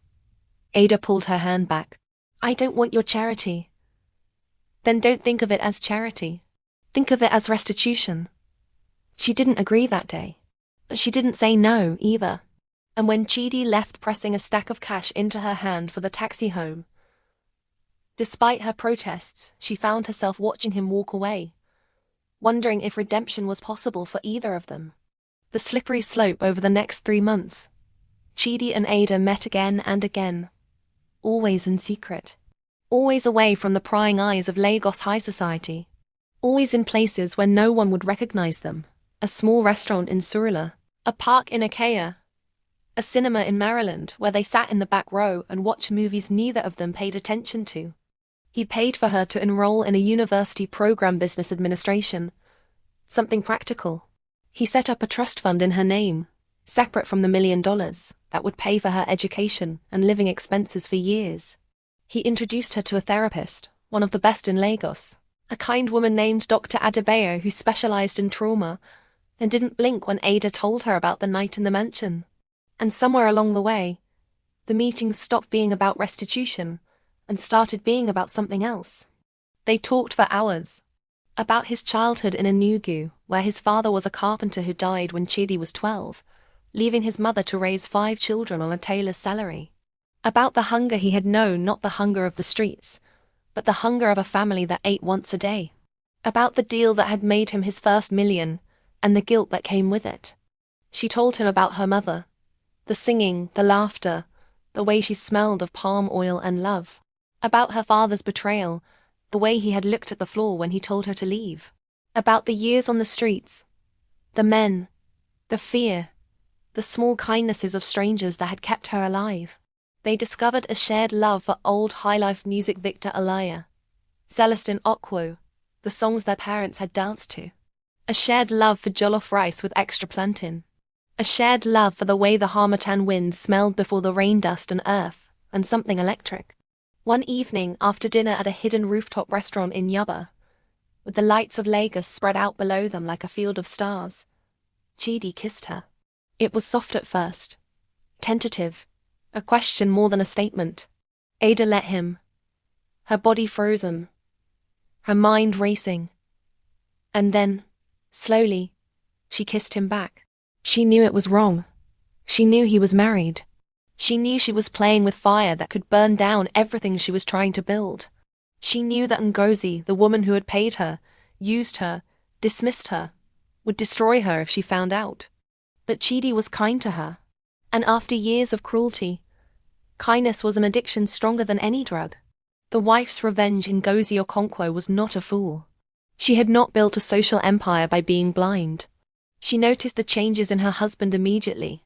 Ada pulled her hand back. "I don't want your charity." "Then don't think of it as charity. Think of it as restitution." She didn't agree that day. But she didn't say no, either. And when Chidi left, pressing a stack of cash into her hand for the taxi home, despite her protests, she found herself watching him walk away, wondering if redemption was possible for either of them. The slippery slope over the next 3 months. Chidi and Ada met again and again, always in secret, always away from the prying eyes of Lagos high society, always in places where no one would recognize them. A small restaurant in Surulere, a park in Ikea, a cinema in Maryland where they sat in the back row and watched movies neither of them paid attention to. He paid for her to enroll in a university program, business administration, something practical. He set up a trust fund in her name, separate from the $1 million, that would pay for her education and living expenses for years. He introduced her to a therapist, one of the best in Lagos, a kind woman named Dr. Adebayo who specialized in trauma, and didn't blink when Ada told her about the night in the mansion. And somewhere along the way, the meetings stopped being about restitution and started being about something else. They talked for hours. About his childhood in Enugu, where his father was a carpenter who died when Chidi was 12, leaving his mother to raise 5 children on a tailor's salary. About the hunger he had known, not the hunger of the streets, but the hunger of a family that ate once a day. About the deal that had made him his first $1 million, and the guilt that came with it. She told him about her mother, the singing, the laughter, the way she smelled of palm oil and love. About her father's betrayal, the way he had looked at the floor when he told her to leave. About the years on the streets, the men, the fear, the small kindnesses of strangers that had kept her alive. They discovered a shared love for old highlife music, Victor Alaya, Celestine Okwo, the songs their parents had danced to. A shared love for jollof rice with extra plantain. A shared love for the way the harmattan winds smelled before the rain dust and earth, and something electric. One evening after dinner at a hidden rooftop restaurant in Yuba, with the lights of Lagos spread out below them like a field of stars, Chidi kissed her. It was soft at first, tentative, a question more than a statement. Ada let him, her body frozen, her mind racing. And then, slowly, she kissed him back. She knew it was wrong. She knew he was married. She knew she was playing with fire that could burn down everything she was trying to build. She knew that Ngozi, the woman who had paid her, used her, dismissed her, would destroy her if she found out. But Chidi was kind to her. And after years of cruelty, kindness was an addiction stronger than any drug. The wife's revenge, Ngozi Okonkwo, was not a fool. She had not built a social empire by being blind. She noticed the changes in her husband immediately.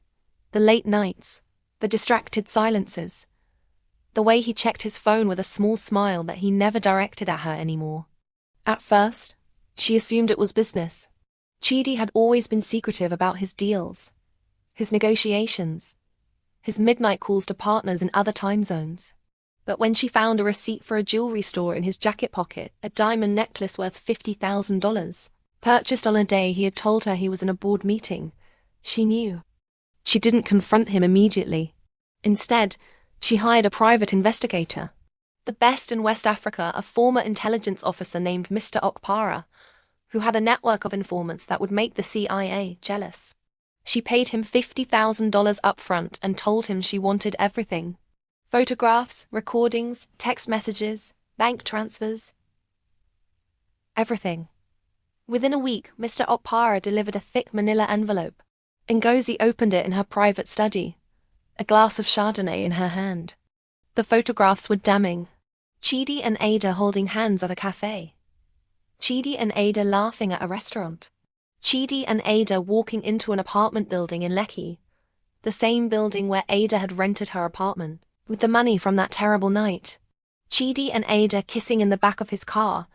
The late nights, the distracted silences, the way he checked his phone with a small smile that he never directed at her anymore. At first, she assumed it was business. Chidi had always been secretive about his deals, his negotiations, his midnight calls to partners in other time zones. But when she found a receipt for a jewelry store in his jacket pocket, a diamond necklace worth $50,000, purchased on a day he had told her he was in a board meeting, she knew. She didn't confront him immediately. Instead, she hired a private investigator. The best in West Africa, a former intelligence officer named Mr. Okpara, who had a network of informants that would make the CIA jealous. She paid him $50,000 upfront and told him she wanted everything. Photographs, recordings, text messages, bank transfers. Everything. Within a week, Mr. Okpara delivered a thick manila envelope. Ngozi opened it in her private study, a glass of Chardonnay in her hand. The photographs were damning. Chidi and Ada holding hands at a cafe. Chidi and Ada laughing at a restaurant. Chidi and Ada walking into an apartment building in Lekki, the same building where Ada had rented her apartment, with the money from that terrible night. Chidi and Ada kissing in the back of his car,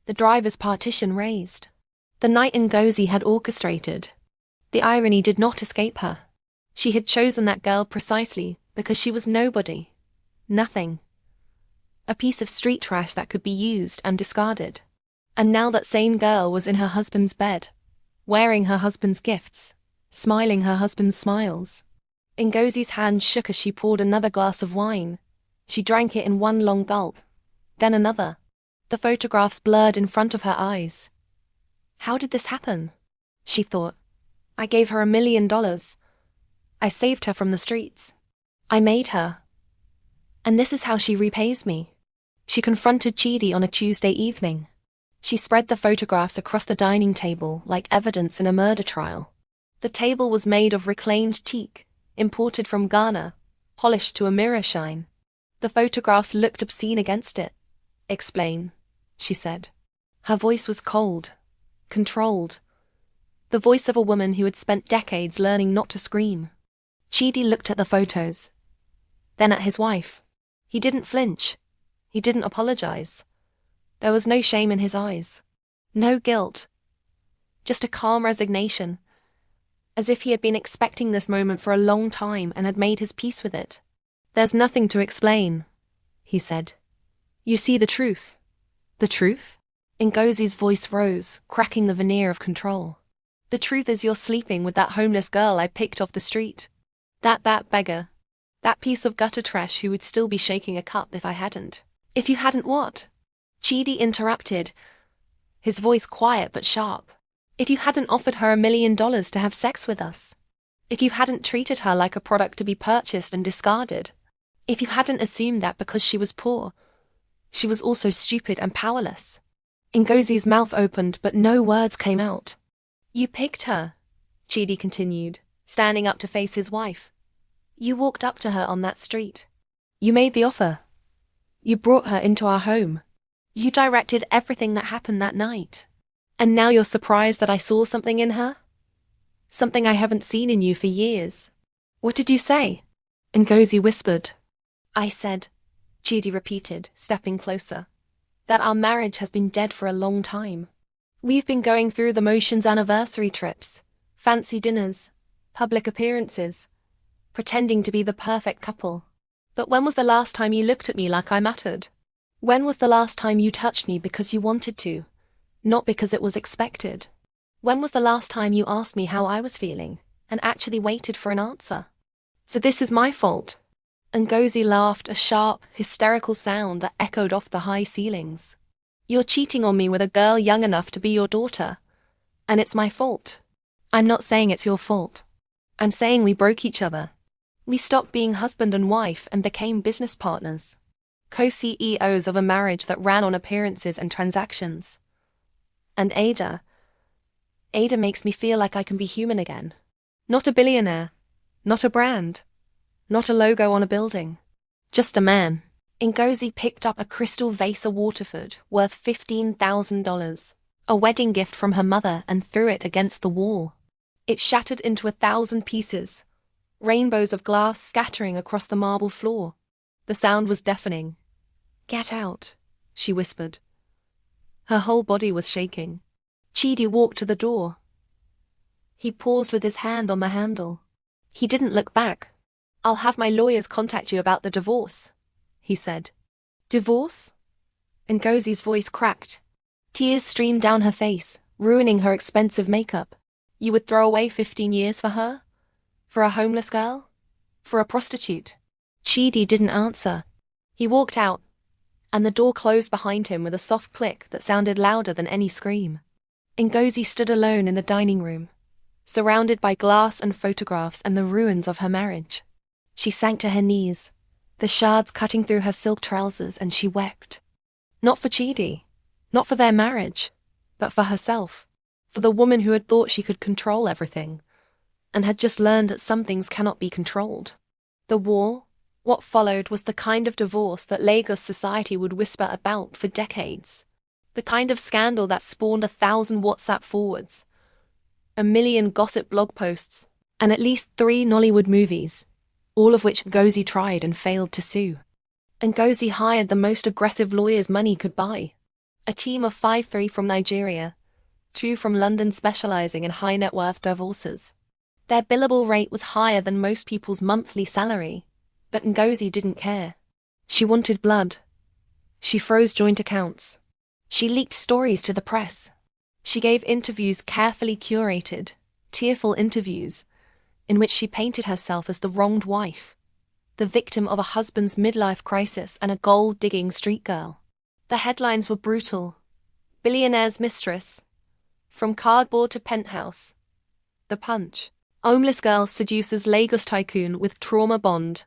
the driver's partition raised. The night Ngozi had orchestrated. The irony did not escape her. She had chosen that girl precisely because she was nobody. Nothing. A piece of street trash that could be used and discarded. And now that same girl was in her husband's bed, wearing her husband's gifts, smiling her husband's smiles. Ngozi's hand shook as she poured another glass of wine. She drank it in one long gulp, then another. The photographs blurred in front of her eyes. How did this happen? She thought. I gave her $1 million. I saved her from the streets. I made her. And this is how she repays me. She confronted Chidi on a Tuesday evening. She spread the photographs across the dining table like evidence in a murder trial. The table was made of reclaimed teak, imported from Ghana, polished to a mirror shine. The photographs looked obscene against it. Explain, she said. Her voice was cold, controlled. The voice of a woman who had spent decades learning not to scream. Chidi looked at the photos, then at his wife. He didn't flinch. He didn't apologize. There was no shame in his eyes. No guilt. Just a calm resignation, as if he had been expecting this moment for a long time and had made his peace with it. There's nothing to explain, he said. You see the truth. The truth? Ngozi's voice rose, cracking the veneer of control. The truth is you're sleeping with that homeless girl I picked off the street. That beggar. That piece of gutter trash who would still be shaking a cup if I hadn't. If you hadn't what? Chidi interrupted, his voice quiet but sharp. If you hadn't offered her $1 million to have sex with us. If you hadn't treated her like a product to be purchased and discarded. If you hadn't assumed that because she was poor, she was also stupid and powerless. Ngozi's mouth opened but no words came out. You picked her, Chidi continued, standing up to face his wife. You walked up to her on that street. You made the offer. You brought her into our home. You directed everything that happened that night. And now you're surprised that I saw something in her? Something I haven't seen in you for years. What did you say? Ngozi whispered. I said, Chidi repeated, stepping closer, that our marriage has been dead for a long time. We've been going through the motions, anniversary trips, fancy dinners, public appearances, pretending to be the perfect couple. But when was the last time you looked at me like I mattered? When was the last time you touched me because you wanted to, not because it was expected? When was the last time you asked me how I was feeling and actually waited for an answer? So this is my fault. Ngozi laughed, a sharp, hysterical sound that echoed off the high ceilings. You're cheating on me with a girl young enough to be your daughter. And it's my fault. I'm not saying it's your fault. I'm saying we broke each other. We stopped being husband and wife and became business partners. Co-CEOs of a marriage that ran on appearances and transactions. And Ada makes me feel like I can be human again. Not a billionaire. Not a brand. Not a logo on a building. Just a man. Ngozi picked up a crystal vase of Waterford worth $15,000, a wedding gift from her mother, and threw it against the wall. It shattered into 1,000 pieces, rainbows of glass scattering across the marble floor. The sound was deafening. Get out, she whispered. Her whole body was shaking. Chidi walked to the door. He paused with his hand on the handle. He didn't look back. I'll have my lawyers contact you about the divorce, he said. Divorce? Ngozi's voice cracked. Tears streamed down her face, ruining her expensive makeup. You would throw away 15 years for her? For a homeless girl? For a prostitute? Chidi didn't answer. He walked out, and the door closed behind him with a soft click that sounded louder than any scream. Ngozi stood alone in the dining room, surrounded by glass and photographs and the ruins of her marriage. She sank to her knees, the shards cutting through her silk trousers, and she wept. Not for Chidi, not for their marriage, but for herself. For the woman who had thought she could control everything, and had just learned that some things cannot be controlled. The war, what followed, was the kind of divorce that Lagos society would whisper about for decades. The kind of scandal that spawned 1,000 WhatsApp forwards, 1,000,000 gossip blog posts, and at least 3 Nollywood movies, all of which Ngozi tried and failed to sue. Ngozi hired the most aggressive lawyers money could buy. A team of 3 from Nigeria, 2 from London specializing in high net worth divorces. Their billable rate was higher than most people's monthly salary, but Ngozi didn't care. She wanted blood. She froze joint accounts. She leaked stories to the press. She gave interviews carefully curated, tearful interviews, in which she painted herself as the wronged wife, the victim of a husband's midlife crisis and a gold-digging street girl. The headlines were brutal. Billionaire's mistress. From cardboard to penthouse. The Punch. Homeless girl seduces Lagos tycoon with trauma bond.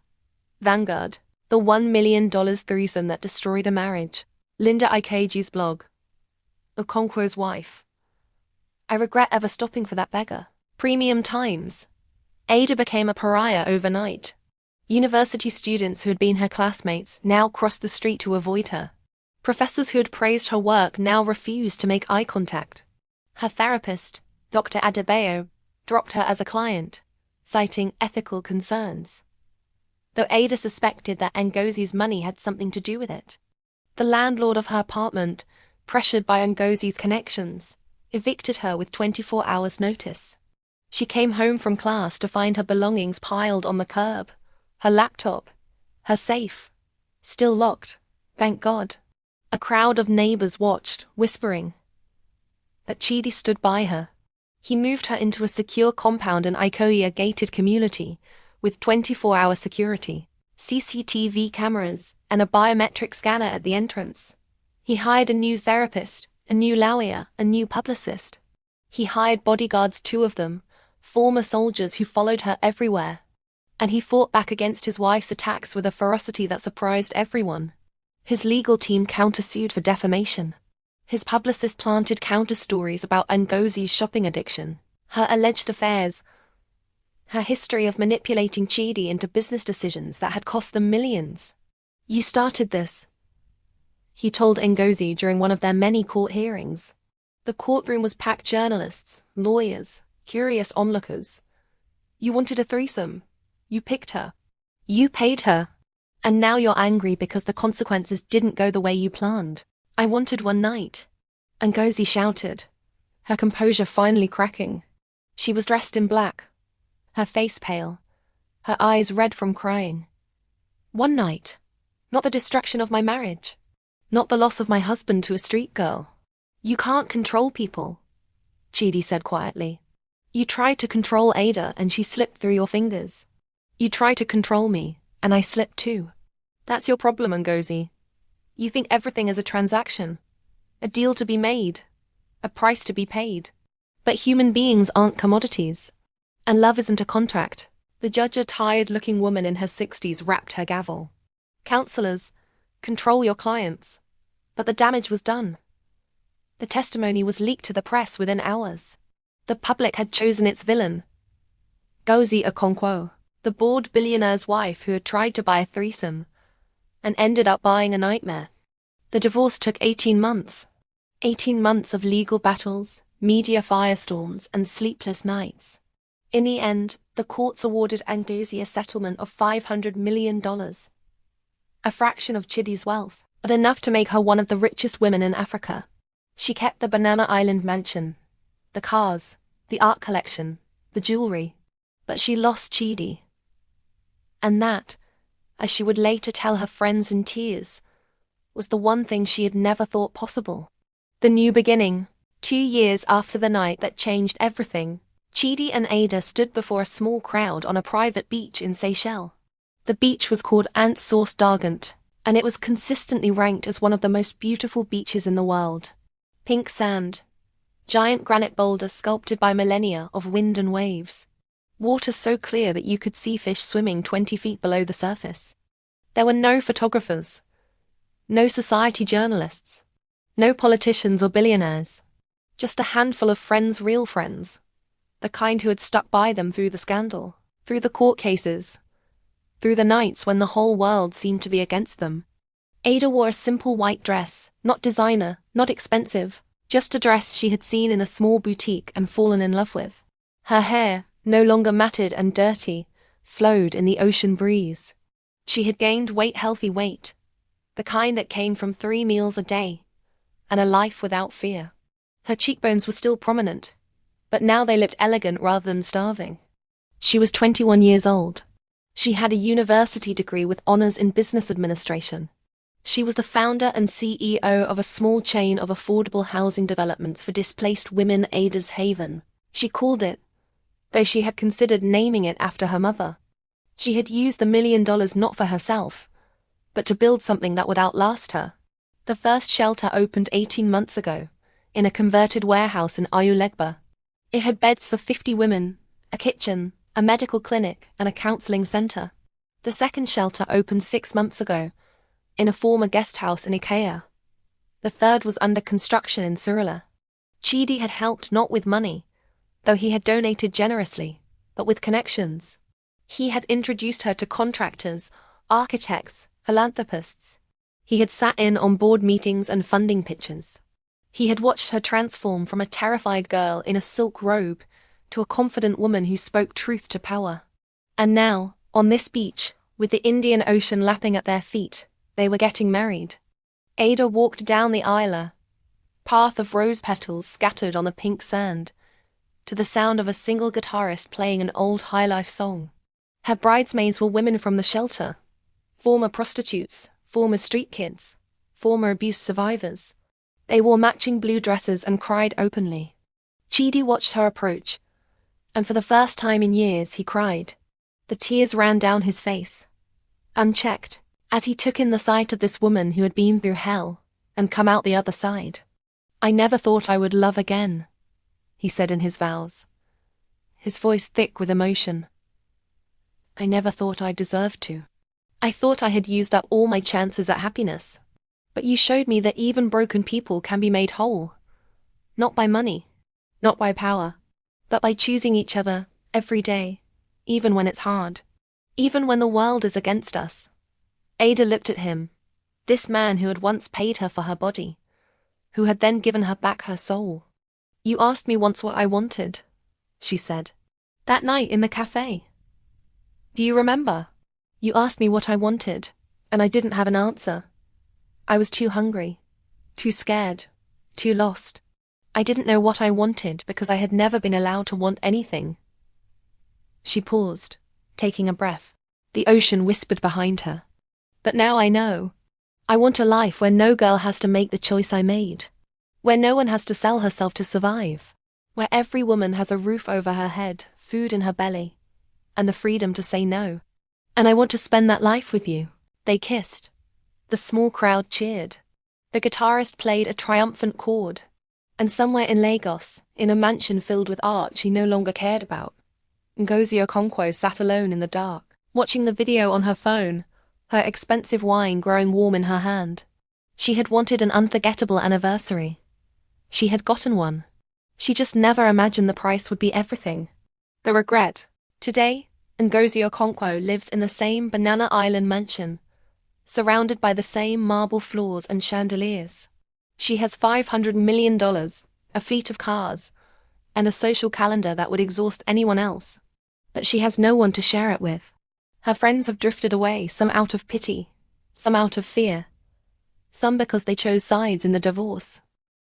Vanguard. The $1 million threesome that destroyed a marriage. Linda Ikeji's blog. Okonkwo's wife. I regret ever stopping for that beggar. Premium Times. Ada became a pariah overnight. University students who had been her classmates now crossed the street to avoid her. Professors who had praised her work now refused to make eye contact. Her therapist, Dr. Adebayo, dropped her as a client, citing ethical concerns. Though Ada suspected that Ngozi's money had something to do with it. The landlord of her apartment, pressured by Ngozi's connections, evicted her with 24 hours' notice. She came home from class to find her belongings piled on the curb, her laptop, her safe, still locked, thank God. A crowd of neighbors watched, whispering. But Chidi stood by her. He moved her into a secure compound in Ikoyi, gated community, with 24-hour security, CCTV cameras, and a biometric scanner at the entrance. He hired a new therapist, a new lawyer, a new publicist. He hired bodyguards, 2 of them, former soldiers who followed her everywhere. And he fought back against his wife's attacks with a ferocity that surprised everyone. His legal team countersued for defamation. His publicist planted counter-stories about Ngozi's shopping addiction, her alleged affairs, her history of manipulating Chidi into business decisions that had cost them millions. You started this, he told Ngozi during one of their many court hearings. The courtroom was packed journalists, lawyers, curious onlookers. You wanted a threesome. You picked her. You paid her. And now you're angry because the consequences didn't go the way you planned. I wanted one night. Ngozi shouted, her composure finally cracking. She was dressed in black, her face pale, her eyes red from crying. One night. Not the destruction of my marriage. Not the loss of my husband to a street girl. You can't control people, Chidi said quietly. You tried to control Ada and she slipped through your fingers. You tried to control me, and I slipped too. That's your problem, Ngozi. You think everything is a transaction, a deal to be made, a price to be paid. But human beings aren't commodities. And love isn't a contract. The judge, a tired-looking woman in her 60s, rapped her gavel. Counselors, control your clients. But the damage was done. The testimony was leaked to the press within hours. The public had chosen its villain. Ngozi Okonkwo, the bored billionaire's wife who had tried to buy a threesome, and ended up buying a nightmare. The divorce took 18 months. 18 months of legal battles, media firestorms, and sleepless nights. In the end, the courts awarded Ngozi a settlement of $500 million. A fraction of Chidi's wealth, but enough to make her one of the richest women in Africa. She kept the Banana Island mansion, the cars, the art collection, the jewelry. But she lost Chidi. And that, as she would later tell her friends in tears, was the one thing she had never thought possible. The new beginning. 2 years after the night that changed everything, Chidi and Ada stood before a small crowd on a private beach in Seychelles. The beach was called Ant-Source Dargant, and it was consistently ranked as one of the most beautiful beaches in the world. Pink sand, giant granite boulders sculpted by millennia of wind and waves. Water so clear that you could see fish swimming 20 feet below the surface. There were no photographers, no society journalists, no politicians or billionaires. Just a handful of friends, real friends. The kind who had stuck by them through the scandal, through the court cases, through the nights when the whole world seemed to be against them. Ada wore a simple white dress, not designer, not expensive, just a dress she had seen in a small boutique and fallen in love with. Her hair, no longer matted and dirty, flowed in the ocean breeze. She had gained weight, healthy weight, the kind that came from 3 meals a day, and a life without fear. Her cheekbones were still prominent, but now they looked elegant rather than starving. She was 21 years old. She had a university degree with honors in business administration. She was the founder and CEO of a small chain of affordable housing developments for displaced women, Ada's Haven, she called it, though she had considered naming it after her mother. She had used the $1 million not for herself, but to build something that would outlast her. The first shelter opened 18 months ago, in a converted warehouse in Ayulegba. It had beds for 50 women, a kitchen, a medical clinic, and a counseling center. The second shelter opened 6 months ago, in a former guest house in Ikea. The third was under construction in Surila. Chidi had helped not with money, though he had donated generously, but with connections. He had introduced her to contractors, architects, philanthropists. He had sat in on board meetings and funding pitches. He had watched her transform from a terrified girl in a silk robe to a confident woman who spoke truth to power. And now, on this beach, with the Indian Ocean lapping at their feet, they were getting married. Ada walked down the aisle, path of rose petals scattered on the pink sand, to the sound of a single guitarist playing an old high-life song. Her bridesmaids were women from the shelter, former prostitutes, former street kids, former abuse survivors. They wore matching blue dresses and cried openly. Chidi watched her approach, and for the first time in years he cried. The tears ran down his face, unchecked, as he took in the sight of this woman who had been through hell and come out the other side. "I never thought I would love again," he said in his vows, his voice thick with emotion. "I never thought I deserved to. I thought I had used up all my chances at happiness. But you showed me that even broken people can be made whole. Not by money, not by power, but by choosing each other every day, even when it's hard, even when the world is against us." Ada looked at him, this man who had once paid her for her body, who had then given her back her soul. "You asked me once what I wanted," she said. "That night in the cafe. Do you remember? You asked me what I wanted, and I didn't have an answer. I was too hungry, too scared, too lost. I didn't know what I wanted because I had never been allowed to want anything." She paused, taking a breath. The ocean whispered behind her. "But now I know. I want a life where no girl has to make the choice I made, where no one has to sell herself to survive, where every woman has a roof over her head, food in her belly, and the freedom to say no. And I want to spend that life with you." They kissed. The small crowd cheered. The guitarist played a triumphant chord. And somewhere in Lagos, in a mansion filled with art she no longer cared about, Ngozi Okonkwo sat alone in the dark, watching the video on her phone, her expensive wine growing warm in her hand. She had wanted an unforgettable anniversary. She had gotten one. She just never imagined the price would be everything. The regret. Today, Ngozi Okonkwo lives in the same Banana Island mansion, surrounded by the same marble floors and chandeliers. She has $500 million, a fleet of cars, and a social calendar that would exhaust anyone else. But she has no one to share it with. Her friends have drifted away, some out of pity, some out of fear, some because they chose sides in the divorce.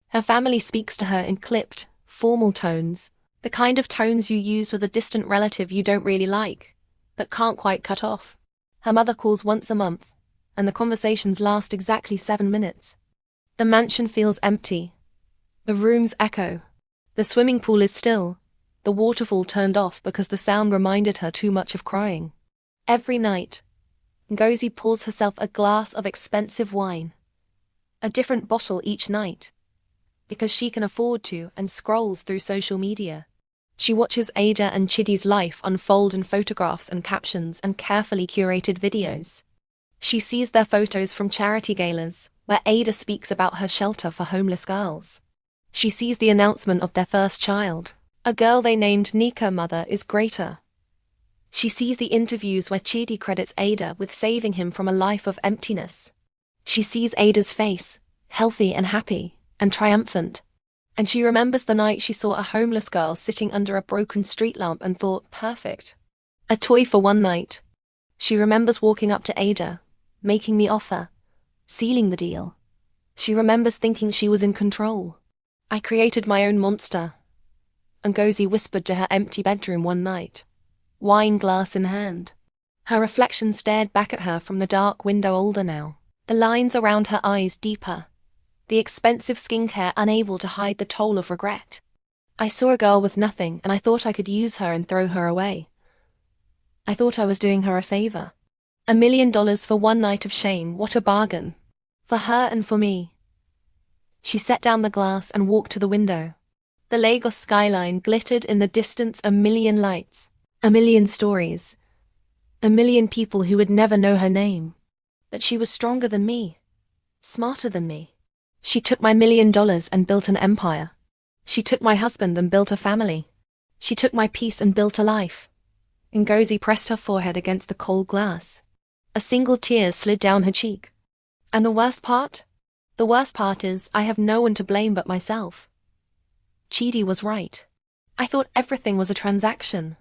Her family speaks to her in clipped, formal tones, the kind of tones you use with a distant relative you don't really like, but can't quite cut off. Her mother calls once a month, and the conversations last exactly 7 minutes. The mansion feels empty. The rooms echo. The swimming pool is still, the waterfall turned off because the sound reminded her too much of crying. Every night, Ngozi pours herself a glass of expensive wine, a different bottle each night, because she can afford to, and scrolls through social media. She watches Ada and Chidi's life unfold in photographs and captions and carefully curated videos. She sees their photos from charity galas, where Ada speaks about her shelter for homeless girls. She sees the announcement of their first child. A girl they named Nika. Mother is greater. She sees the interviews where Chidi credits Ada with saving him from a life of emptiness. She sees Ada's face, healthy and happy, and triumphant. And she remembers the night she saw a homeless girl sitting under a broken street lamp and thought, perfect. A toy for one night. She remembers walking up to Ada, making the offer, sealing the deal. She remembers thinking she was in control. I created my own monster. Ngozi whispered to her empty bedroom one night, wine glass in hand. Her reflection stared back at her from the dark window, older now, the lines around her eyes deeper, the expensive skincare unable to hide the toll of regret. I saw a girl with nothing, and I thought I could use her and throw her away. I thought I was doing her a favor. $1 million for one night of shame, what a bargain. For her and for me. She set down the glass and walked to the window. The Lagos skyline glittered in the distance, a million lights, a million stories, a million people who would never know her name. But she was stronger than me, smarter than me. She took my $1 million and built an empire. She took my husband and built a family. She took my peace and built a life. Ngozi pressed her forehead against the cold glass. A single tear slid down her cheek. And the worst part? The worst part is, I have no one to blame but myself. Chidi was right. I thought everything was a transaction.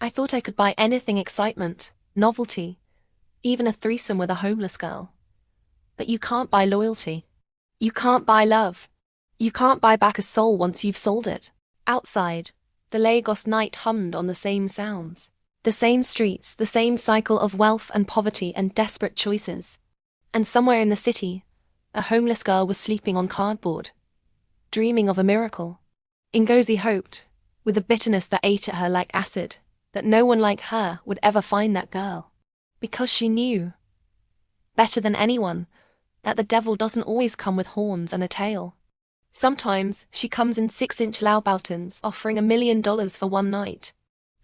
I thought I could buy anything: excitement, novelty, even a threesome with a homeless girl. But you can't buy loyalty. You can't buy love. You can't buy back a soul once you've sold it. Outside, the Lagos night hummed on the same sounds. The same streets, the same cycle of wealth and poverty and desperate choices. And somewhere in the city, a homeless girl was sleeping on cardboard, dreaming of a miracle. Ngozi hoped, with a bitterness that ate at her like acid, that no one like her would ever find that girl. Because she knew, better than anyone, that the devil doesn't always come with horns and a tail. Sometimes she comes in 6-inch Laubautens offering $1 million for one night.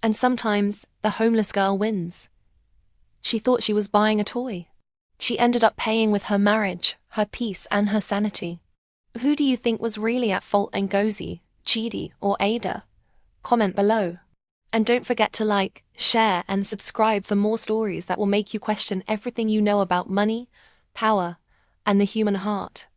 And sometimes the homeless girl wins. She thought she was buying a toy. She ended up paying with her marriage, her peace, and her sanity. Who do you think was really at fault, Ngozi, Chidi, or Ada? Comment below. And don't forget to like, share, and subscribe for more stories that will make you question everything you know about money, power, and the human heart.